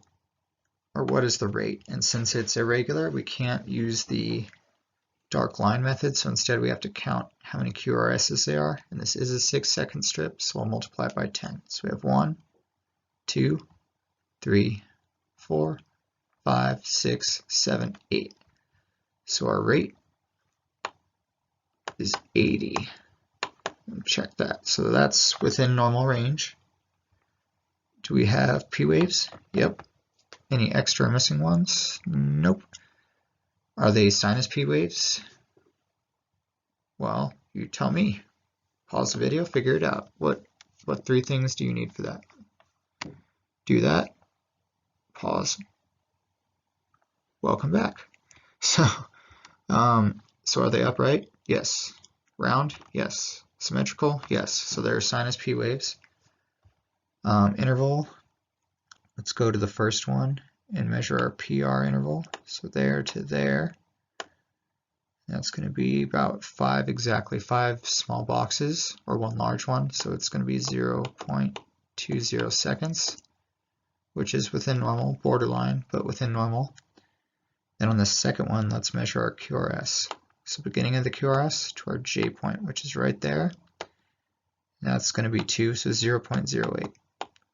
or what is the rate? And since it's irregular, we can't use the dark line method, so instead we have to count how many QRSs there are, and this is a 6-second strip, so we'll multiply it by 10. So we have 1, 2, 3, 4, 5, 6, 7, 8. So our rate is 80. Check that. So that's within normal range. Do we have P waves? Yep. Any extra missing ones? Nope. Are they sinus P waves? Well, you tell me. Pause the video, figure it out. What What 3 things do you need for that? Do that, pause, welcome back. So, so are they upright? Yes. Round? Yes. Symmetrical? Yes. So there are sinus P waves. Interval, let's go to the first one and measure our PR interval. So there to there. That's going to be about 5, exactly 5 small boxes, or 1 large one. So it's going to be 0.20 seconds, which is within normal, borderline, but within normal. Then on the second one, let's measure our QRS. So beginning of the QRS to our J point, which is right there. That's going to be 2, so 0.08,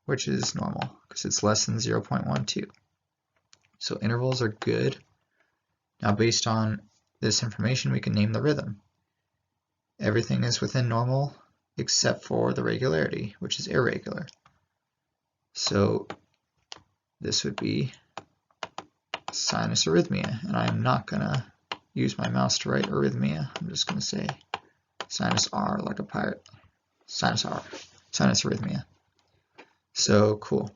which is normal because it's less than 0.12. So intervals are good. Now based on this information, we can name the rhythm. Everything is within normal except for the regularity, which is irregular. So this would be sinus arrhythmia, and I'm not going to use my mouse to write arrhythmia. I'm just going to say sinus R like a pirate. Sinus R, sinus arrhythmia. So cool.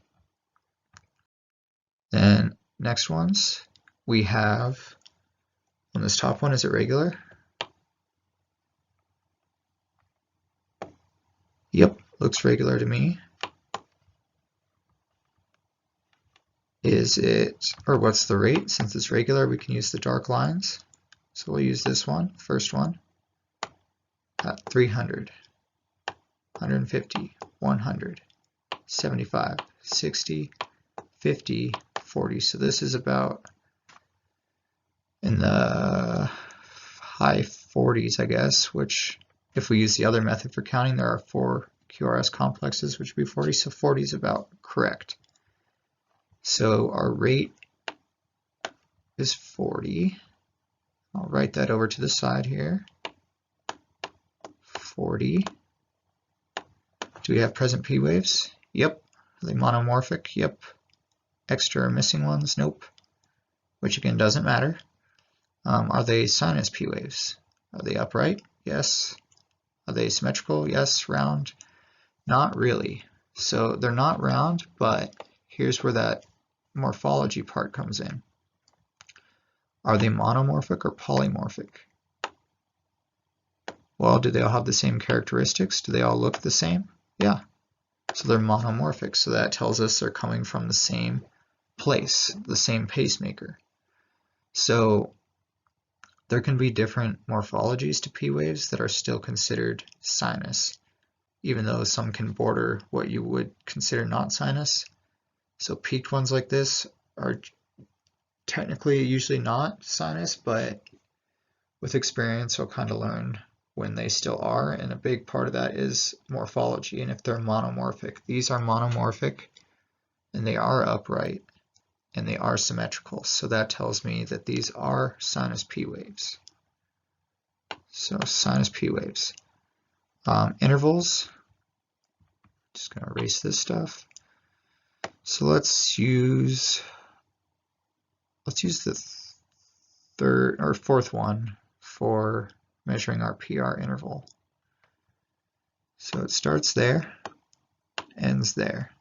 Then next ones, we have, on this top one, is it regular? Yep, looks regular to me. Is it, or what's the rate? Since it's regular, we can use the dark lines. So we'll use this one, first one, at 300, 150, 100, 75, 60, 50, 40. So this is about in the high 40s, I guess, which if we use the other method for counting, there are 4 QRS complexes, which would be 40, so 40 is about correct. So our rate is 40. I'll write that over to the side here. 40. Do we have present P waves? Yep. Are they monomorphic? Yep. Extra or missing ones? Nope. Which again doesn't matter. Are they sinus P waves? Are they upright? Yes. Are they symmetrical? Yes. Round? Not really. So they're not round, but here's where that morphology part comes in. Are they monomorphic or polymorphic? Well, do they all have the same characteristics? Do they all look the same? Yeah. So they're monomorphic, so that tells us they're coming from the same place, the same pacemaker. So there can be different morphologies to P waves that are still considered sinus, even though some can border what you would consider not sinus. So peaked ones like this are technically usually not sinus, but with experience you'll kind of learn when they still are, and a big part of that is morphology and if they're monomorphic. These are monomorphic and they are upright and they are symmetrical, so that tells me that these are sinus P waves. So sinus P waves. Intervals, just going to erase this stuff. So let's use the third or fourth one for measuring our PR interval. So it starts there, ends there.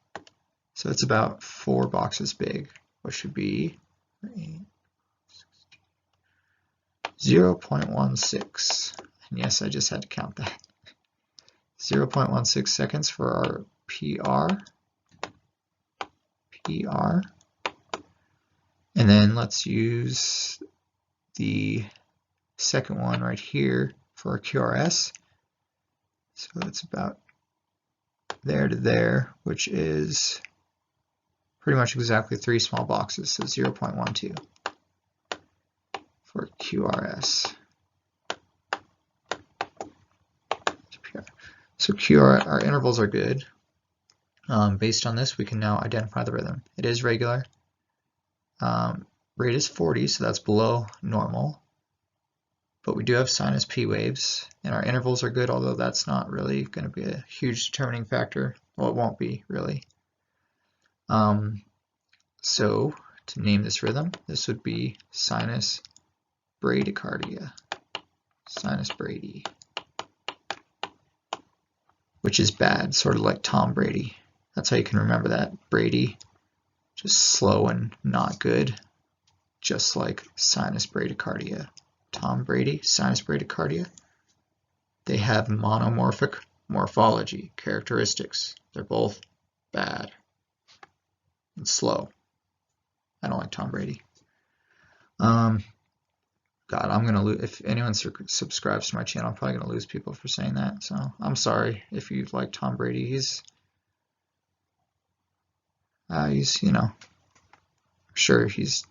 So it's about 4 boxes big, which should be 0.16. And yes, I just had to count that. 0.16 seconds for our PR. And then let's use the second one right here for our QRS. So it's about there to there, which is pretty much exactly 3 small boxes, so 0.12 for QRS. So our intervals are good. Based on this, we can now identify the rhythm. It is regular. Rate is 40, so that's below normal. But we do have sinus P waves, and our intervals are good, although that's not really going to be a huge determining factor. Well, it won't be, really. So, to name this rhythm, this would be sinus bradycardia. Sinus brady. Which which is bad, sort of like Tom Brady. That's how you can remember that. Brady, just slow and not good, just like sinus bradycardia. Tom Brady, sinus bradycardia. They have monomorphic morphology characteristics. They're both bad and slow. I don't like Tom Brady. God, I'm gonna lose if anyone subscribes to my channel. I'm probably gonna lose people for saying that. So I'm sorry if you like Tom Brady. He's you know, I'm sure he's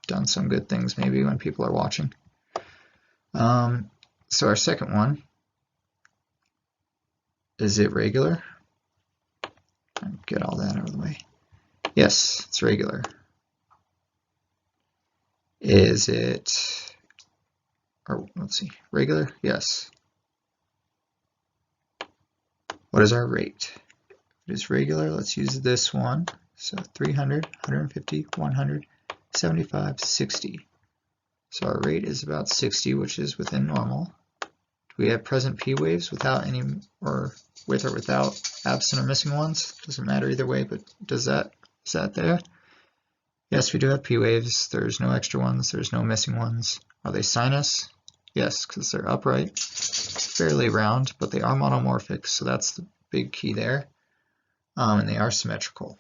done some good things maybe when people are watching. So our second one, is it regular? Get all that out of the way. Yes, it's regular. Is it, or let's see, regular? Yes. What is our rate? If it is regular, let's use this one. So 300, 150, 100, 75, 60. So our rate is about 60, which is within normal. Do we have present P waves without any, or with or without absent or missing ones? Doesn't matter either way, but is that there? Yes, we do have P waves. There's no extra ones. There's no missing ones. Are they sinus? Yes, because they're upright, fairly round, but they are monomorphic, so that's the big key there. And they are symmetrical.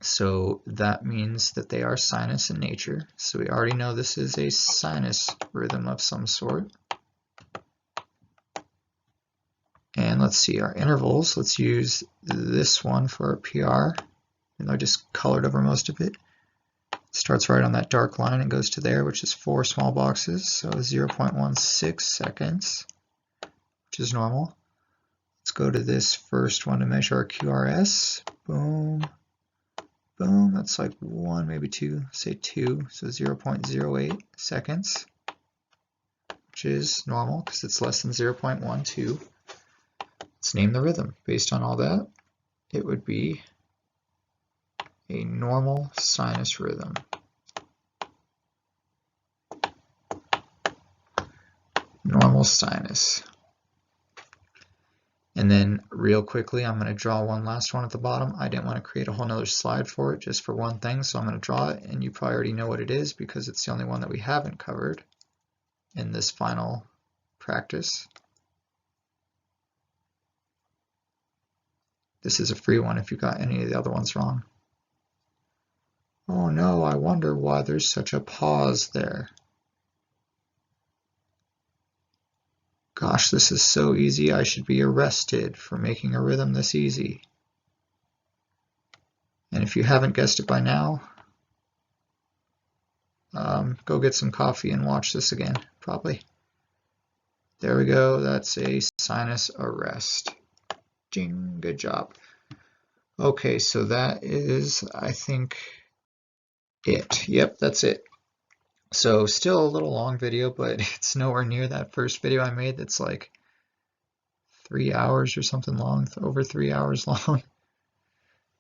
So that means that they are sinus in nature. So we already know this is a sinus rhythm of some sort. And let's see our intervals. Let's use this one for our PR. And I just colored over most of it. It starts right on that dark line and goes to there, which is 4 small boxes. So 0.16 seconds, which is normal. Let's go to this first one to measure our QRS. Boom. Boom, that's like 1, maybe 2, say 2, so 0.08 seconds, which is normal because it's less than 0.12. Let's name the rhythm. Based on all that, it would be a normal sinus rhythm. Normal sinus. And then real quickly, I'm going to draw one last one at the bottom. I didn't want to create a whole nother slide for it just for one thing, so I'm going to draw it, and you probably already know what it is because it's the only one that we haven't covered in this final practice. This is a free one if you got any of the other ones wrong. Oh no, I wonder why there's such a pause there. Gosh, this is so easy. I should be arrested for making a rhythm this easy. And if you haven't guessed it by now, go get some coffee and watch this again, probably. There we go. That's a sinus arrest. Jing, good job. Okay, so that is, I think, it. Yep, that's it. So still a little long video, but it's nowhere near that first video I made that's like 3 hours or something long, over 3 hours long,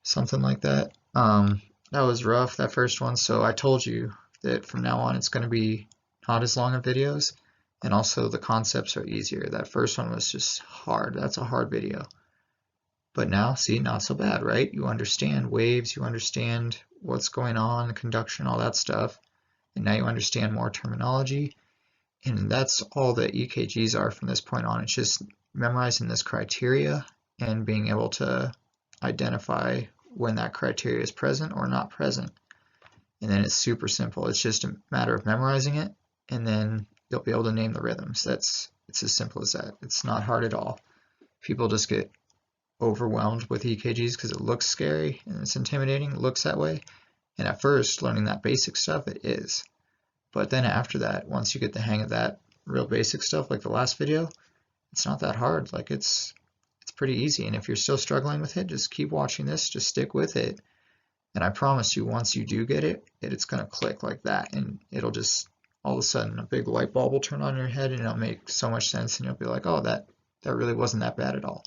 something like that. That was rough, that first one, so I told you that from now on it's going to be not as long of videos, and also the concepts are easier. That first one was just hard. That's a hard video. But now, see, not so bad, right? You understand waves, you understand what's going on, conduction, all that stuff, and now you understand more terminology, and that's all that EKGs are from this point on. It's just memorizing this criteria and being able to identify when that criteria is present or not present. And then it's super simple. It's just a matter of memorizing it, and then you'll be able to name the rhythms. It's as simple as that. It's not hard at all. People just get overwhelmed with EKGs because it looks scary and it's intimidating. It looks that way. And at first, learning that basic stuff, it is. But then after that, once you get the hang of that real basic stuff, like the last video, it's not that hard. Like it's pretty easy. And if you're still struggling with it, just keep watching this. Just stick with it. And I promise you, once you do get it, it's going to click like that. And it'll just, all of a sudden, a big light bulb will turn on in your head and it'll make so much sense. And you'll be like, oh, that really wasn't that bad at all.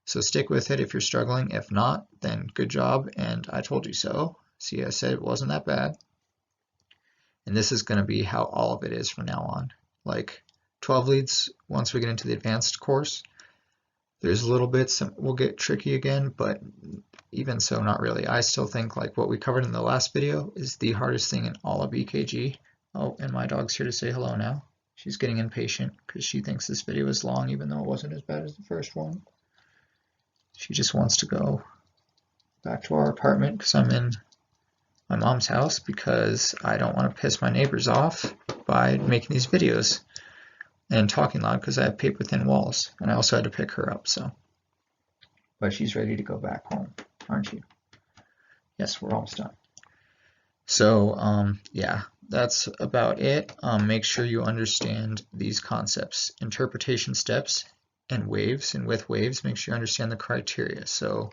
So stick with it if you're struggling. If not, then good job. And I told you so. See, I said it wasn't that bad. And this is going to be how all of it is from now on. Like 12 leads, once we get into the advanced course, There's little bits that will get tricky again, but even so, not really. I still think like what we covered in the last video is the hardest thing in all of EKG. Oh, and my dog's here to say hello now. She's getting impatient because she thinks this video is long, even though it wasn't as bad as the first one. She just wants to go back to our apartment because I'm in my mom's house because I don't want to piss my neighbors off by making these videos and talking loud because I have paper thin walls, and I also had to pick her up, so. But she's ready to go back home, aren't you? Yes, we're almost done. So yeah, that's about it. Make sure you understand these concepts: interpretation steps and waves. And with waves, make sure you understand the criteria. So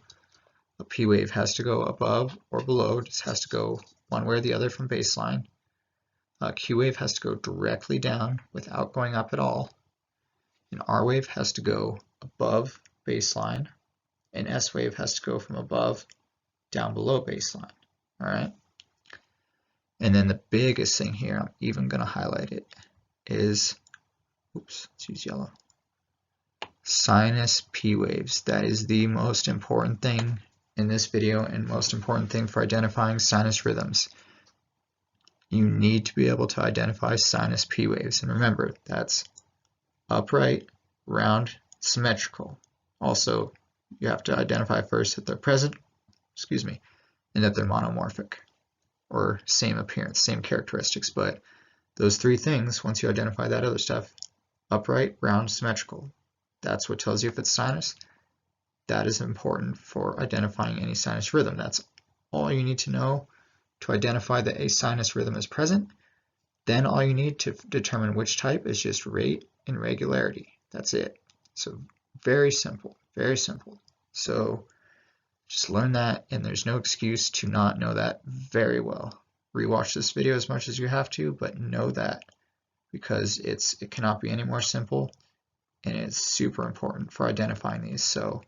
a P wave has to go above or below, just has to go one way or the other from baseline. A Q wave has to go directly down without going up at all. An R wave has to go above baseline. An S wave has to go from above down below baseline. All right. And then the biggest thing here, I'm even going to highlight it, is, oops, let's use yellow. Sinus P waves. That is the most important thing in this video and most important thing for identifying sinus rhythms. You need to be able to identify sinus P waves. And remember, that's upright, round, symmetrical. Also, you have to identify first that they're present, and that they're monomorphic, or same appearance, same characteristics. But those three things, once you identify that other stuff, upright, round, symmetrical, that's what tells you if it's sinus. That is important for identifying any sinus rhythm. That's all you need to know to identify that a sinus rhythm is present. Then all you need to determine which type is just rate and regularity. That's it. So very simple, very simple. So just learn that, and there's no excuse to not know that very well. Rewatch this video as much as you have to, but know that, because it cannot be any more simple, and it's super important for identifying these. So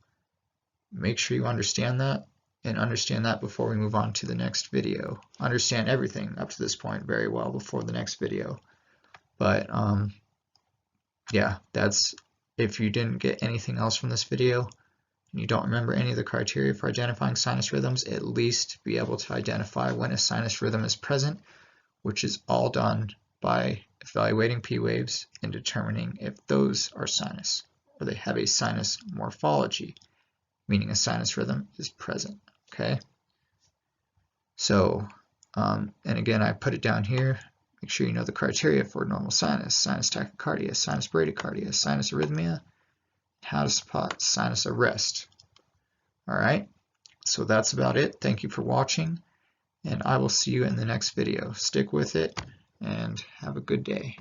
make sure you understand that, and understand that before we move on to the next video. Understand everything up to this point very well before the next video. But yeah, that's, if you didn't get anything else from this video, and you don't remember any of the criteria for identifying sinus rhythms, at least be able to identify when a sinus rhythm is present, which is all done by evaluating P waves and determining if those are sinus, or they have a sinus morphology, meaning a sinus rhythm is present. Okay. So, and again, I put it down here. Make sure you know the criteria for normal sinus: sinus tachycardia, sinus bradycardia, sinus arrhythmia, how to spot sinus arrest. All right, so that's about it. Thank you for watching, and I will see you in the next video. Stick with it and have a good day.